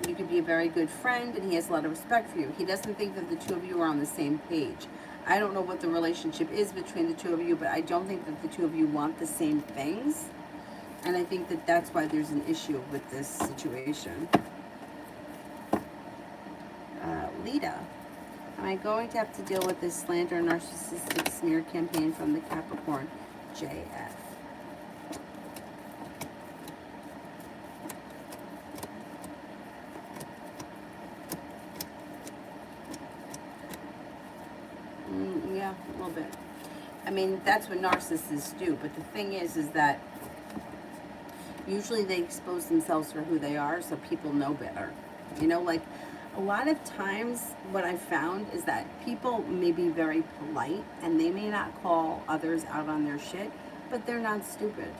you could be a very good friend, and he has a lot of respect for you. He doesn't think that the two of you are on the same page. I don't know what the relationship is between the two of you, but I don't think that the two of you want the same things. And I think that that's why there's an issue with this situation. Lita, am I going to have to deal with this slander narcissistic smear campaign from the Capricorn JF? Yeah, a little bit. I mean, that's what narcissists do. But the thing is that usually they expose themselves for who they are, so people know better. Like a lot of times what I've found is that people may be very polite and they may not call others out on their shit, but they're not stupid.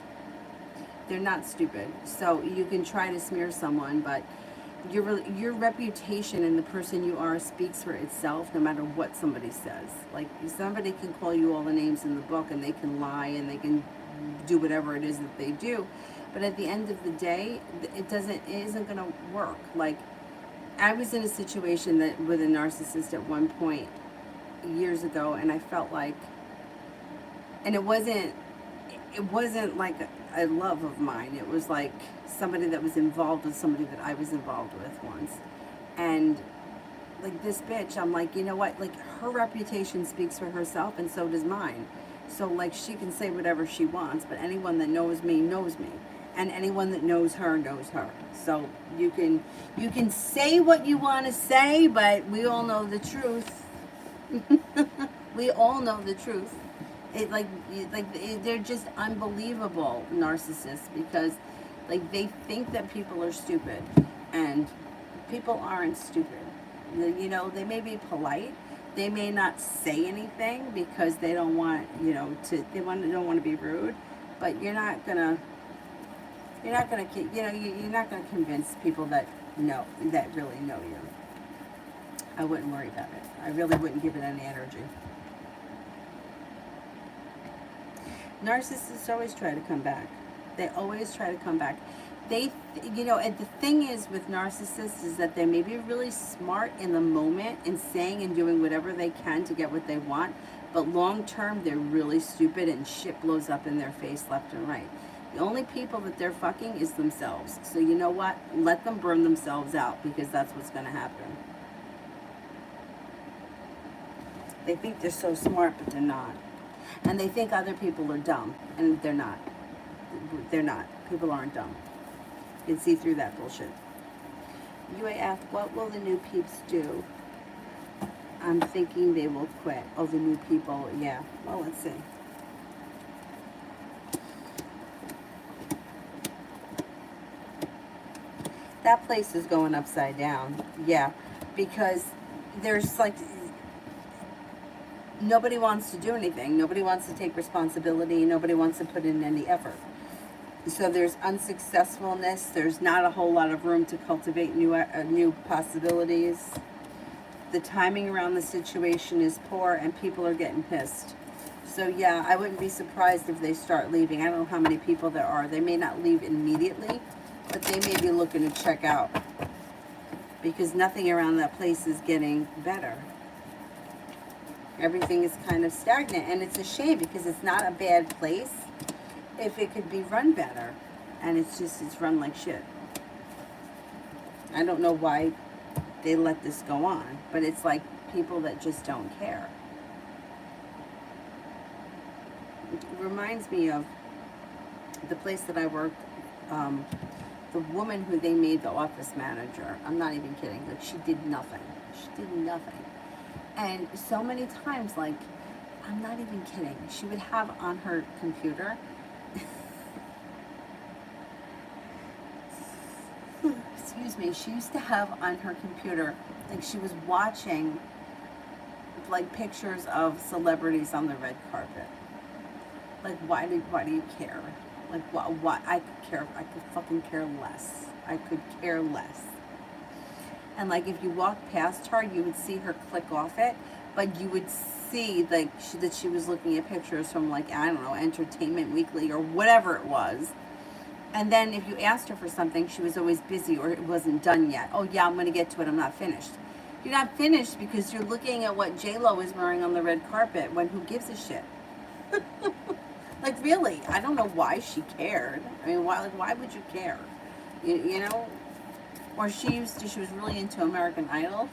They're not stupid. So you can try to smear someone, but your reputation and the person you are speaks for itself no matter what somebody says. Like somebody can call you all the names in the book and they can lie and they can do whatever it is that they do, but at the end of the day it isn't going to work. Like I was in a situation with a narcissist at one point years ago, and I felt like, and it wasn't like a love of mine. It was like somebody that was involved with somebody that I was involved with once. And like this bitch, I'm like, you know what? Like her reputation speaks for herself, and so does mine. So like she can say whatever she wants, but anyone that knows me knows me. And anyone that knows her knows her. So you can say what you want to say, but we all know the truth. We all know the truth. They're just unbelievable narcissists because they think that people are stupid, and people aren't stupid. They may be polite. They may not say anything because they don't want, don't want to be rude, but you're not gonna You're not gonna, you're not gonna convince people that that really know you. I wouldn't worry about it. I really wouldn't give it any energy. Narcissists always try to come back. They always try to come back. And the thing is with narcissists is that they may be really smart in the moment and saying and doing whatever they can to get what they want, but long term they're really stupid and shit blows up in their face left and right. The only people that they're fucking is themselves. So you know what? Let them burn themselves out, because that's what's going to happen. They think they're so smart, but they're not. And they think other people are dumb, and they're not. They're not. People aren't dumb. You can see through that bullshit. UAF, what will the new peeps do? I'm thinking they will quit. Oh, the new people, yeah. Well, let's see. That place is going upside down. Yeah, because there's like, nobody wants to do anything. Nobody wants to take responsibility. Nobody wants to put in any effort. So there's unsuccessfulness. There's not a whole lot of room to cultivate new possibilities. The timing around the situation is poor, and people are getting pissed. So yeah, I wouldn't be surprised if they start leaving. I don't know how many people there are. They may not leave immediately, but they may be looking to check out, because nothing around that place is getting better. Everything is kind of stagnant, and it's a shame, because it's not a bad place if it could be run better, and it's run like shit. I don't know why they let this go on, but it's like people that just don't care. It reminds me of the place that I worked, the woman who they made the office manager. I'm not even kidding. Like, she did nothing. She did nothing. And so many times, like, I'm not even kidding, she would have on her computer, excuse me, she used to have on her computer, like, she was watching, like, pictures of celebrities on the red carpet. Like, why do you care? Like, why? I could care. I could fucking care less. I could care less. And like, if you walked past her, you would see her click off it, but you would see like that she was looking at pictures from, like, I don't know, Entertainment Weekly or whatever it was. And then if you asked her for something, she was always busy, or it wasn't done yet. Oh yeah, I'm gonna get to it. I'm not finished. You're not finished because you're looking at what J-Lo is wearing on the red carpet. When who gives a shit? Like, really, I don't know why she cared. I mean, why would you care? You know? Or she was really into American Idol.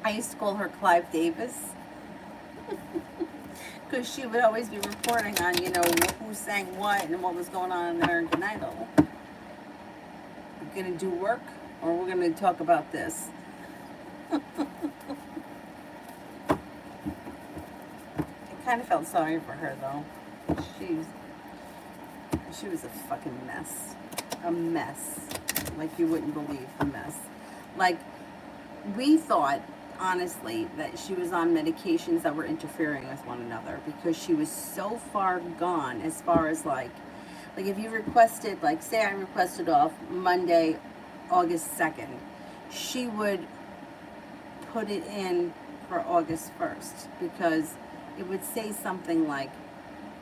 I used to call her Clive Davis. Because she would always be reporting on, who sang what and what was going on in American Idol. We're going to do work, or we're going to talk about this. I kind of felt sorry for her, though. She was a fucking mess. A mess. Like, you wouldn't believe a mess. Like, we thought, honestly, that she was on medications that were interfering with one another, because she was so far gone as far as, like if you requested, like, say I requested off Monday, August 2nd, she would put it in for August 1st, because it would say something like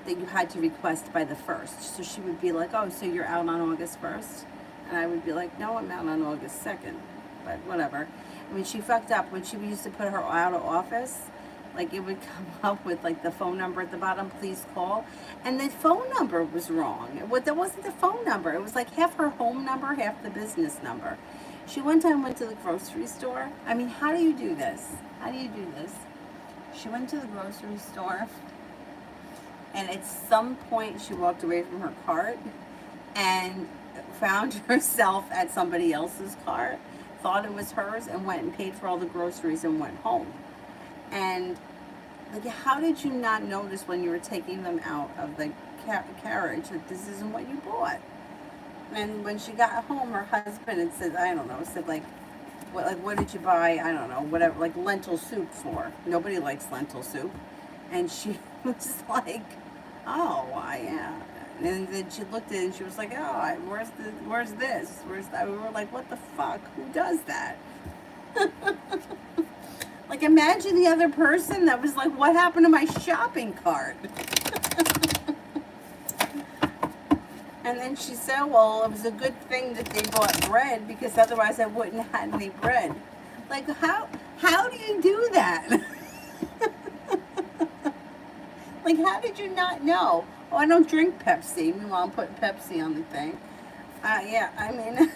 that you had to request by the 1st. So she would be like, oh, so you're out on August 1st? And I would be like, no, I'm out on August 2nd. But whatever. I mean, she fucked up. When she used to put her out of office, like, it would come up with, like, the phone number at the bottom, please call. And the phone number was wrong. That wasn't the phone number. It was like half her home number, half the business number. She one time went to the grocery store. I mean, how do you do this? How do you do this? She went to the grocery store, and at some point she walked away from her cart and found herself at somebody else's cart, thought it was hers, and went and paid for all the groceries and went home. And, like, how did you not notice when you were taking them out of the carriage that this isn't what you bought? And when she got home, her husband had said, I don't know, said, like, what did you buy? I don't know, whatever, like, lentil soup for. Nobody likes lentil soup. And she was like, oh, yeah. And then she looked at it and she was like, oh, where's this? Where's that? We were like, what the fuck? Who does that? Like, imagine the other person that was like, what happened to my shopping cart? And then she said, well, it was a good thing that they bought bread because otherwise I wouldn't have had any bread. Like, how do you do that? Like, how did you not know? Oh, I don't drink Pepsi. Meanwhile, I'm putting Pepsi on the thing. Yeah, I mean,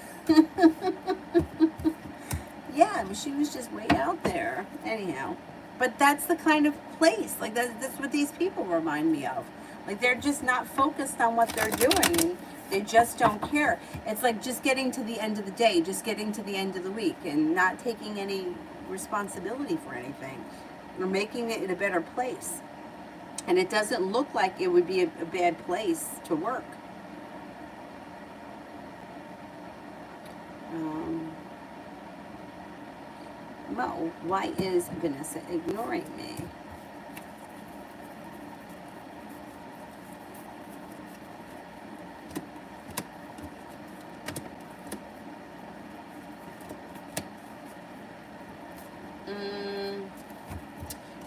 yeah, but she was just way out there. Anyhow, but that's the kind of place. Like, that's what these people remind me of. Like, they're just not focused on what they're doing. They just don't care. It's like just getting to the end of the day, just getting to the end of the week, and not taking any responsibility for anything. We're making it a better place. And it doesn't look like it would be a bad place to work. Mo, why is Vanessa ignoring me?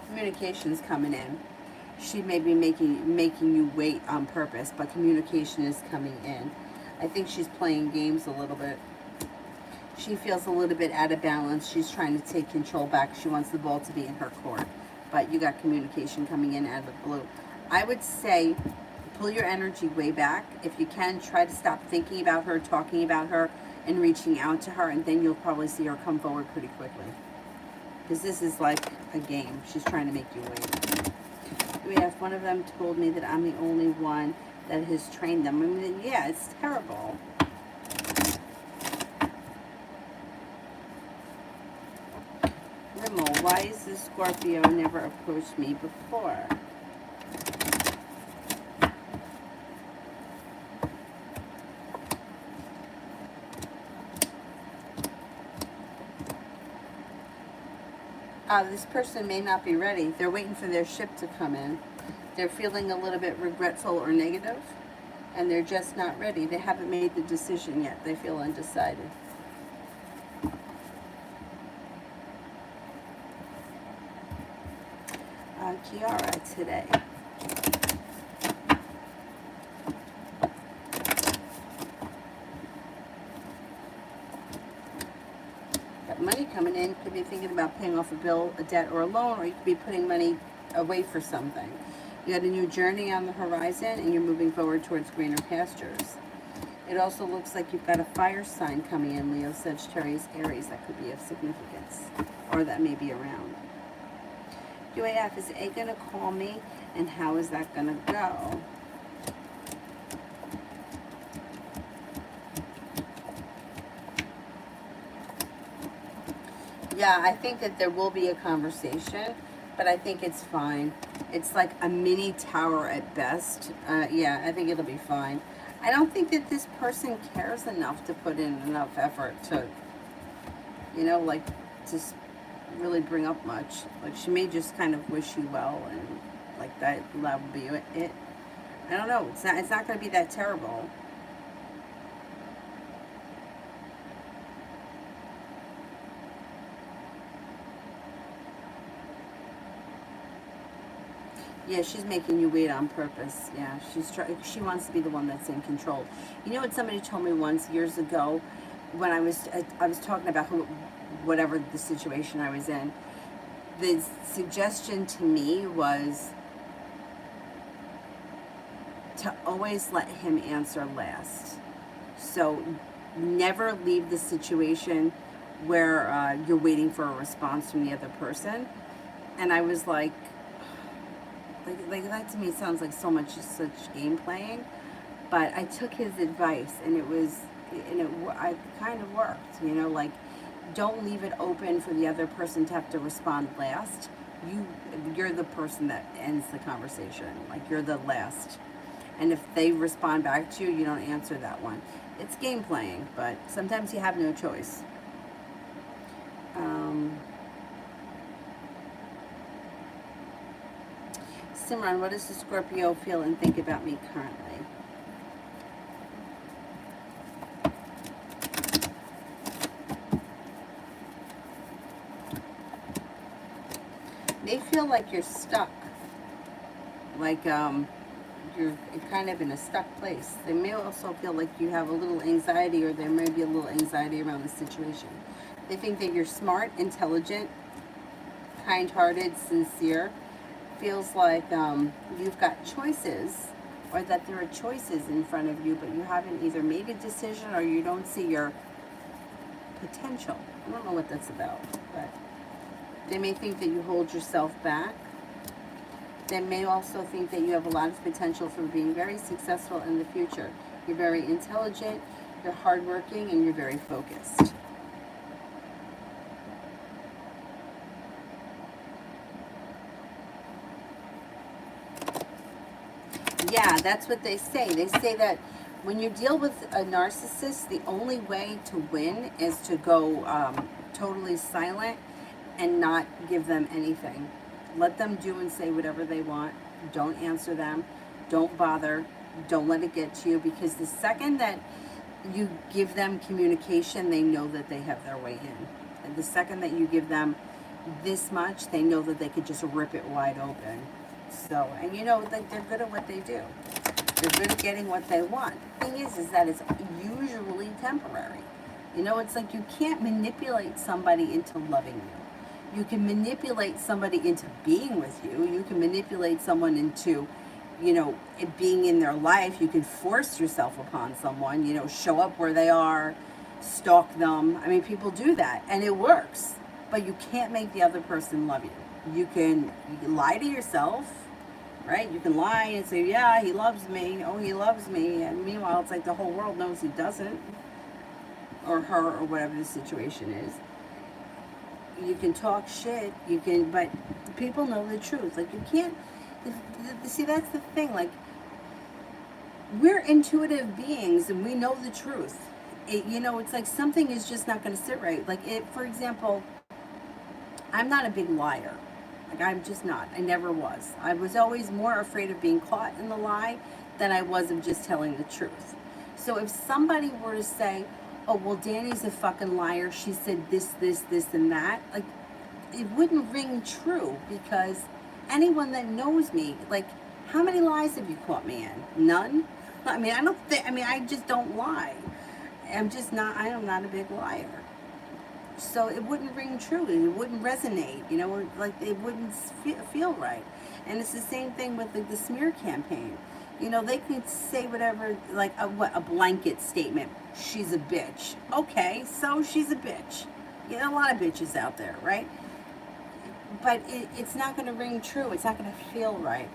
Communication's coming in. She may be making you wait on purpose, but communication is coming in. I think she's playing games a little bit. She feels a little bit out of balance. She's trying to take control back. She wants the ball to be in her court. But you got communication coming in out of the blue. I would say pull your energy way back. If you can, try to stop thinking about her, talking about her, and reaching out to her, and then you'll probably see her come forward pretty quickly. Because this is like a game. She's trying to make you wait. We have one of them told me that I'm the only one that has trained them. I mean, yeah, it's terrible. Rimmel, why is the Scorpio never approached me before? This person may not be ready. They're waiting for their ship to come in. They're feeling a little bit regretful or negative, and they're just not ready. They haven't made the decision yet. They feel undecided. Kiara today. Got money coming in. Could be thinking about paying off a bill, a debt, or a loan, or you could be putting money away for something. You got a new journey on the horizon, and you're moving forward towards greener pastures. It also looks like you've got a fire sign coming in, Leo, Sagittarius, Aries. That could be of significance, or that may be around. UAF, is A going to call me, and how is that going to go? Yeah, I think that there will be a conversation, but I think it's fine. It's like a mini tower at best. Yeah, I think it'll be fine. I don't think that this person cares enough to put in enough effort to, you know, like, just really bring up much. Like, she may just kind of wish you well, and like that would be it. I don't know. It's not going to be that terrible. Yeah, she's making you wait on purpose. Yeah, she wants to be the one that's in control. You know what somebody told me once years ago, when I was talking about whatever the situation I was in. The suggestion to me was to always let him answer last. So never leave the situation where you're waiting for a response from the other person. And I was like that to me sounds like such game playing. But I took his advice, and it kind of worked. You know, like, don't leave it open for the other person to have to respond last. You're the person that ends the conversation. Like, you're the last. And if they respond back to you, you don't answer that one. It's game playing, but sometimes you have no choice. Simran, what does the Scorpio feel and think about me currently? They feel like you're stuck. Like you're kind of in a stuck place. They may also feel like you have a little anxiety, or there may be a little anxiety around the situation. They think that you're smart, intelligent, kind-hearted, sincere. Feels like you've got choices, or that there are choices in front of you, but you haven't either made a decision or you don't see your potential. I don't know what that's about, but they may think that you hold yourself back. They may also think that you have a lot of potential for being very successful in the future. You're very intelligent, you're hardworking, and you're very focused. Yeah, that's what they say. They say that when you deal with a narcissist, the only way to win is to go totally silent and not give them anything. Let them do and say whatever they want. Don't answer them. Don't bother. Don't let it get to you, because the second that you give them communication, they know that they have their way in. And the second that you give them this much, they know that they could just rip it wide open. So, and you know, like, they're good at what they do. They're good at getting what they want. The thing is that it's usually temporary. You know, it's like you can't manipulate somebody into loving you. You can manipulate somebody into being with you. You can manipulate someone into, you know, it being in their life. You can force yourself upon someone, you know, show up where they are, stalk them. I mean, people do that, and it works. But you can't make the other person love you. You can lie to yourself, right? You can lie and say, yeah, he loves me. Oh, he loves me. And meanwhile, it's like the whole world knows he doesn't, or her, or whatever the situation is. You can talk shit, you can, but people know the truth. Like, you can't, see, that's the thing. Like, we're intuitive beings and we know the truth. You know, it's like something is just not going to sit right. Like, for example, I'm not a big liar. Like, I'm just not. I never was. I was always more afraid of being caught in the lie than I was of just telling the truth. So if somebody were to say, oh, well, Danny's a fucking liar, she said this, and that, like, it wouldn't ring true, because anyone that knows me, like, how many lies have you caught me in? None? I mean, I just don't lie. I am not a big liar. So it wouldn't ring true, and it wouldn't resonate, you know, like, it wouldn't feel right. And it's the same thing with the smear campaign. You know, they can say whatever, like a blanket statement. She's a bitch. Okay, so she's a bitch. You know, a lot of bitches out there, right? But it's not going to ring true. It's not going to feel right.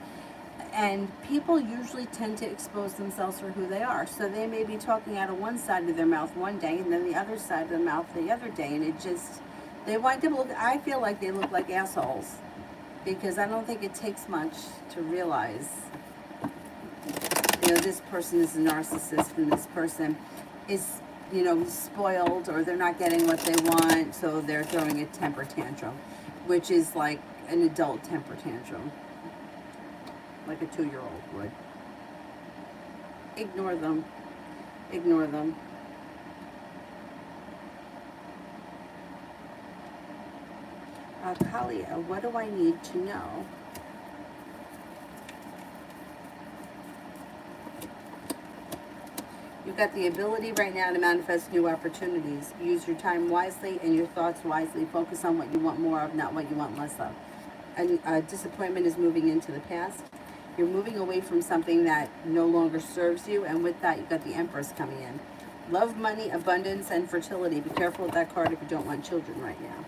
And people usually tend to expose themselves for who they are. So they may be talking out of one side of their mouth one day, and then the other side of the mouth the other day. And it just, they wind up I feel like they look like assholes. Because I don't think it takes much to realize, you know, this person is a narcissist, and this person is, you know, spoiled, or they're not getting what they want, so they're throwing a temper tantrum, which is like an adult temper tantrum, like a 2-year-old would. Ignore them. Ignore them. Kalia, what do I need to know? You've got the ability right now to manifest new opportunities. Use your time wisely and your thoughts wisely. Focus on what you want more of, not what you want less of. And disappointment is moving into the past. You're moving away from something that no longer serves you, and with that, you've got the Empress coming in. Love, money, abundance, and fertility. Be careful with that card if you don't want children right now.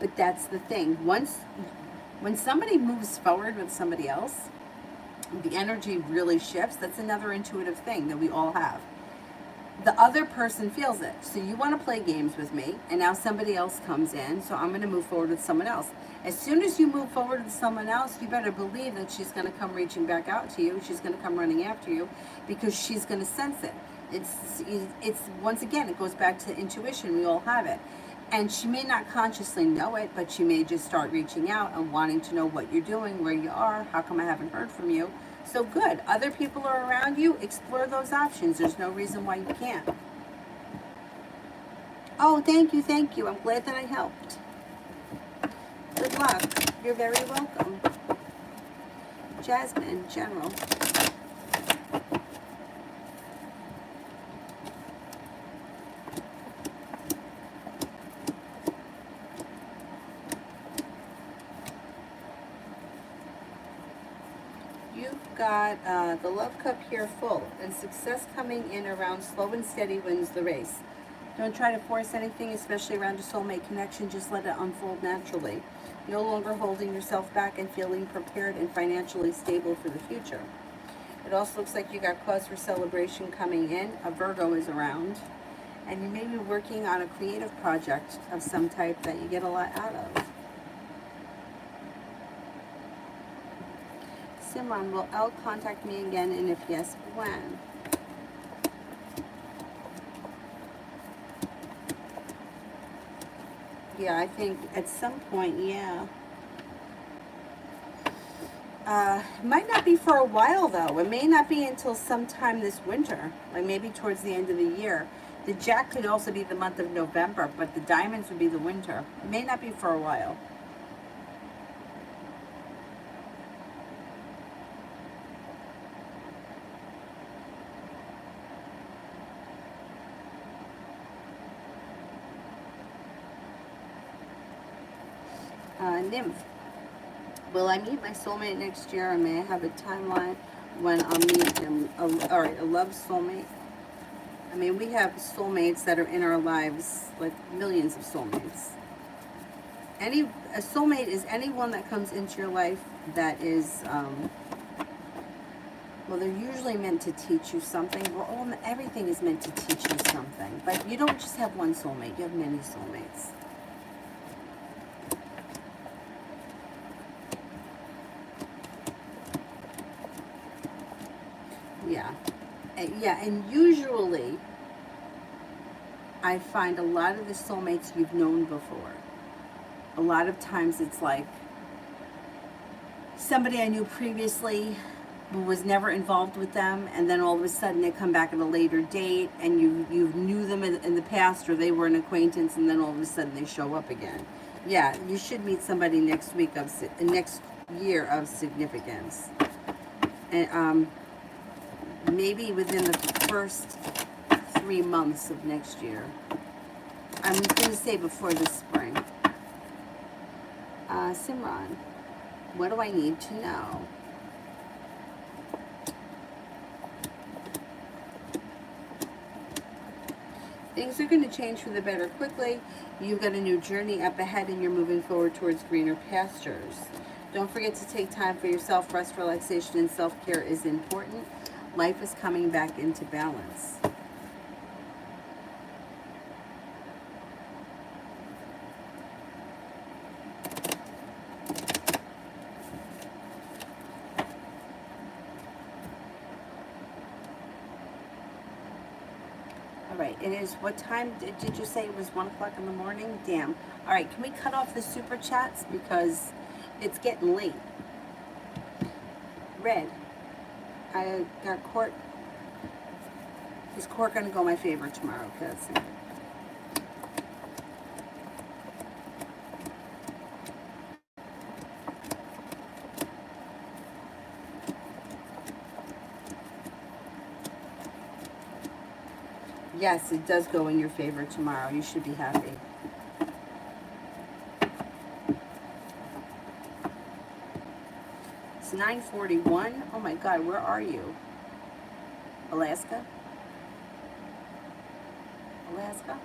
But that's the thing. When somebody moves forward with somebody else, the energy really shifts. That's another intuitive thing that we all have. The other person feels it. So you want to play games with me, and now somebody else comes in, so I'm going to move forward with someone else. As soon as you move forward with someone else, you better believe that she's going to come reaching back out to you. She's going to come running after you, because she's going to sense it. It's once again, it goes back to intuition. We all have it. And she may not consciously know it, but she may just start reaching out and wanting to know what you're doing, where you are, how come I haven't heard from you. So good. Other people are around you. Explore those options. There's no reason why you can't. Oh, thank you, thank you. I'm glad that I helped. Good luck. You're very welcome. Jasmine, General. You've got the love cup here full, and success coming in around slow and steady wins the race. Don't try to force anything, especially around a soulmate connection. Just let it unfold naturally. No longer holding yourself back and feeling prepared and financially stable for the future. It also looks like you got cause for celebration coming in. A Virgo is around. And you may be working on a creative project of some type that you get a lot out of. Simran, will Elle contact me again, and if yes, when? Yeah, I think at some point, yeah. It might not be for a while, though. It may not be until sometime this winter, like maybe towards the end of the year. The Jack could also be the month of November, but the Diamonds would be the winter. It may not be for a while. Nymph. Will I meet my soulmate next year, or may I have a timeline when I'll meet him? All right, a love soulmate. I mean, we have soulmates that are in our lives, like millions of soulmates. A soulmate is anyone that comes into your life that is, well, they're usually meant to teach you something. Everything is meant to teach you something. But you don't just have one soulmate, you have many soulmates. Yeah. Yeah, and usually I find a lot of the soulmates you've known before. A lot of times it's like somebody I knew previously but was never involved with them, and then all of a sudden they come back at a later date, and you knew them in the past, or they were an acquaintance, and then all of a sudden they show up again. Yeah, you should meet somebody next year of significance, and maybe within the first 3 months of next year. I'm going to say before the spring. Simran, what do I need to know? Things are going to change for the better quickly. You've got a new journey up ahead, and you're moving forward towards greener pastures. Don't forget to take time for yourself. Rest, relaxation, and self-care is important. Life is coming back into balance. All right, it is, what time did you say it was? 1 o'clock in the morning? Damn. All right, can we cut off the super chats because it's getting late? Red, I got court. Is court going to go my favor tomorrow? Because yes, it does go in your favor tomorrow. You should be happy. It's 9:41. Oh my God, where are you? Alaska? Alaska?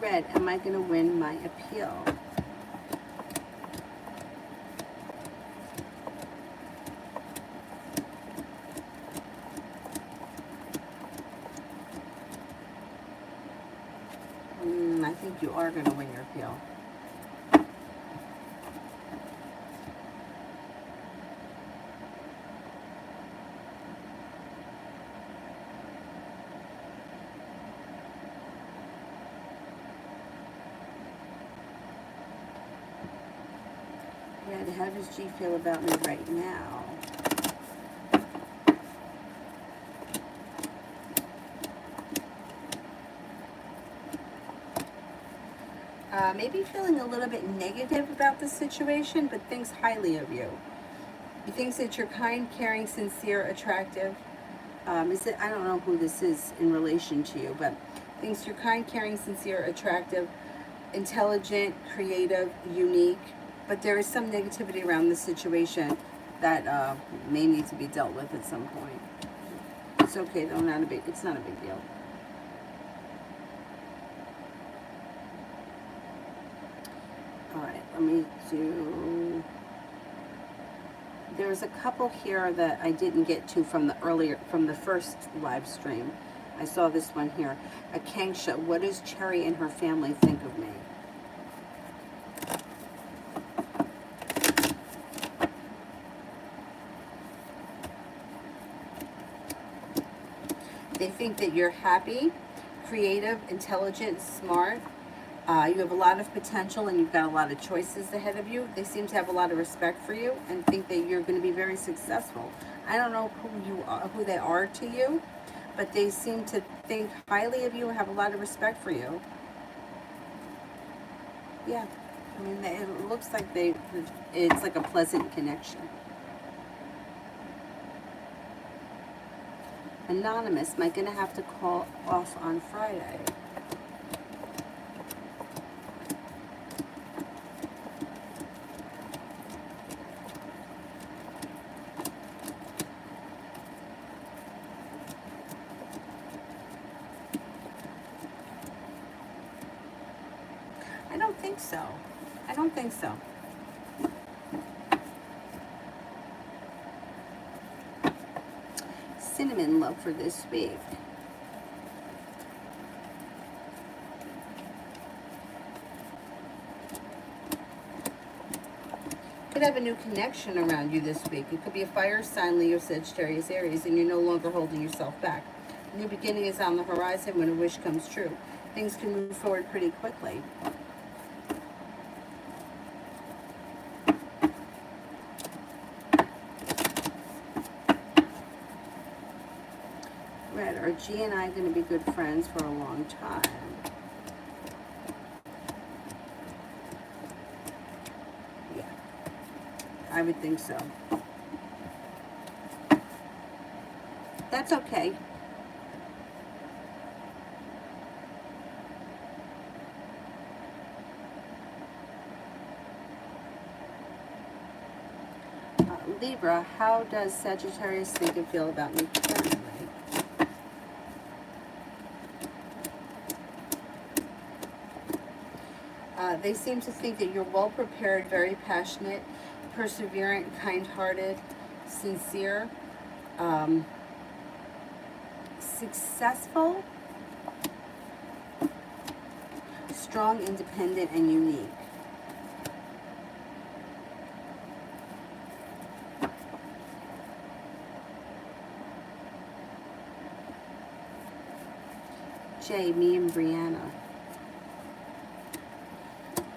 Red, am I going to win my appeal? I think you are going to win your appeal. Red, how does G feel about me right now? Maybe feeling a little bit negative about the situation, but thinks highly of you. He thinks that you're kind, caring, sincere, attractive. I don't know who this is in relation to you, but thinks you're kind, caring, sincere, attractive, intelligent, creative, unique. But there is some negativity around this situation that may need to be dealt with at some point. It's okay though, it's not a big deal. All right, let me do. There's a couple here that I didn't get to from the first live stream. I saw this one here. Akanksha, what does Cherry and her family think of me? They think that you're happy, creative, intelligent, smart. You have a lot of potential and you've got a lot of choices ahead of you. They seem to have a lot of respect for you and think that you're going to be very successful. I don't know who they are to you, but they seem to think highly of you and have a lot of respect for you. Yeah, I mean, it looks like it's like a pleasant connection. Anonymous, am I going to have to call off on Friday? I don't think so. I don't think so. Cinnamon love for this week. Could have a new connection around you this week. It could be a fire sign, Leo, Sagittarius, Aries, and you're no longer holding yourself back. A new beginning is on the horizon when a wish comes true. Things can move forward pretty quickly. Red, are G and I going to be good friends for a long time? Yeah, I would think so. That's okay. Libra, how does Sagittarius think and feel about me currently? They seem to think that you're well prepared, very passionate, perseverant, kind-hearted, sincere, successful, strong, independent, and unique. Jay, me and Brianna.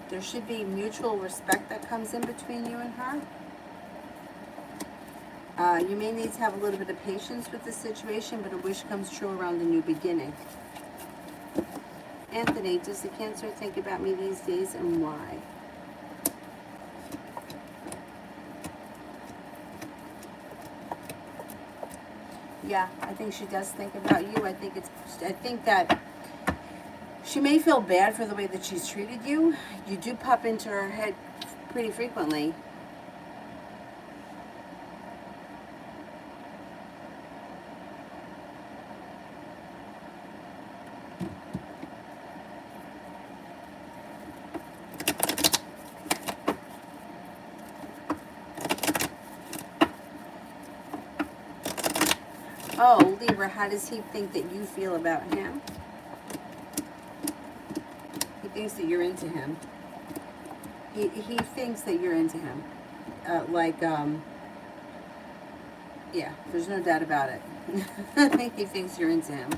There should be mutual respect that comes in between you and her. You may need to have a little bit of patience with the situation, but a wish comes true around the new beginning. Anthony, does the Cancer think about me these days and why? Yeah, I think she does think about you. I think that she may feel bad for the way that she's treated you. You do pop into her head pretty frequently. Oh, Libra, how does he think that you feel about him? He thinks that you're into him. He thinks that you're into him. Yeah, there's no doubt about it. I think he thinks you're into him.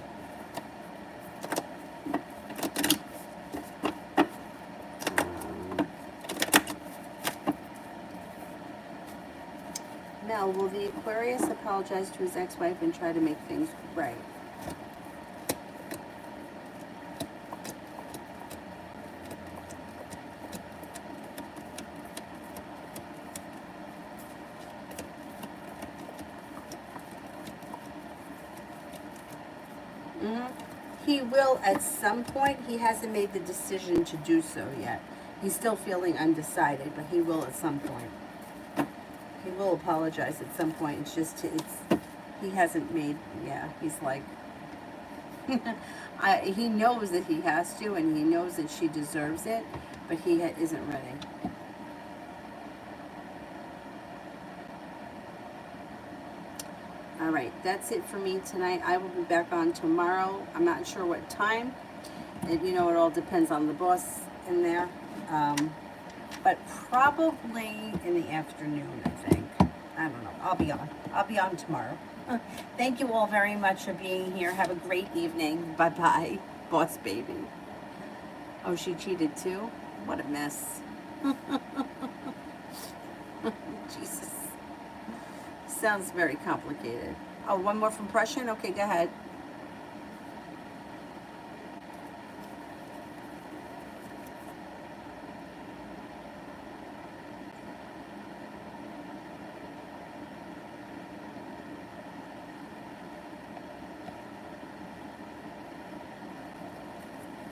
Now, will the Aquarius apologize to his ex-wife and try to make things right? He will at some point. He hasn't made the decision to do so yet. He's still feeling undecided, but he will at some point. He will apologize at some point. It's just, he hasn't made, yeah, he's like, he knows that he has to, and he knows that she deserves it, but he isn't ready. All right, that's it for me tonight. I will be back on tomorrow. I'm not sure what time. And, you know, it all depends on the boss in there. But probably in the afternoon, I think. I don't know. I'll be on. I'll be on tomorrow. Thank you all very much for being here. Have a great evening. Bye-bye, boss baby. Oh, she cheated too? What a mess. Jesus. Sounds very complicated. Oh, one more from Prussian? Okay, go ahead.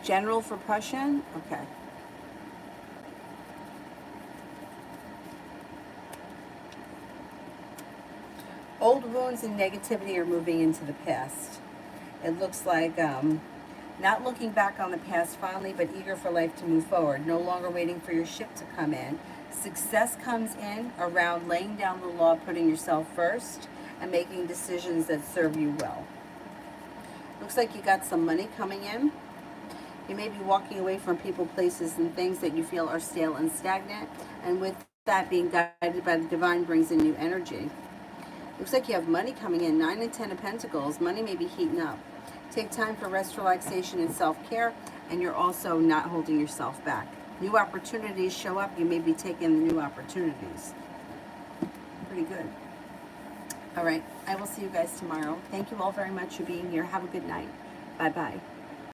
General for Prussian? Okay. Old wounds and negativity are moving into the past. It looks like not looking back on the past fondly, but eager for life to move forward. No longer waiting for your ship to come in. Success comes in around laying down the law, putting yourself first, and making decisions that serve you well. Looks like you got some money coming in. You may be walking away from people, places, and things that you feel are stale and stagnant. And with that, being guided by the divine brings in new energy. Looks like you have money coming in. 9 and 10 of Pentacles. Money may be heating up. Take time for rest, relaxation, and self-care. And you're also not holding yourself back. New opportunities show up. You may be taking the new opportunities. Pretty good. All right. I will see you guys tomorrow. Thank you all very much for being here. Have a good night. Bye-bye.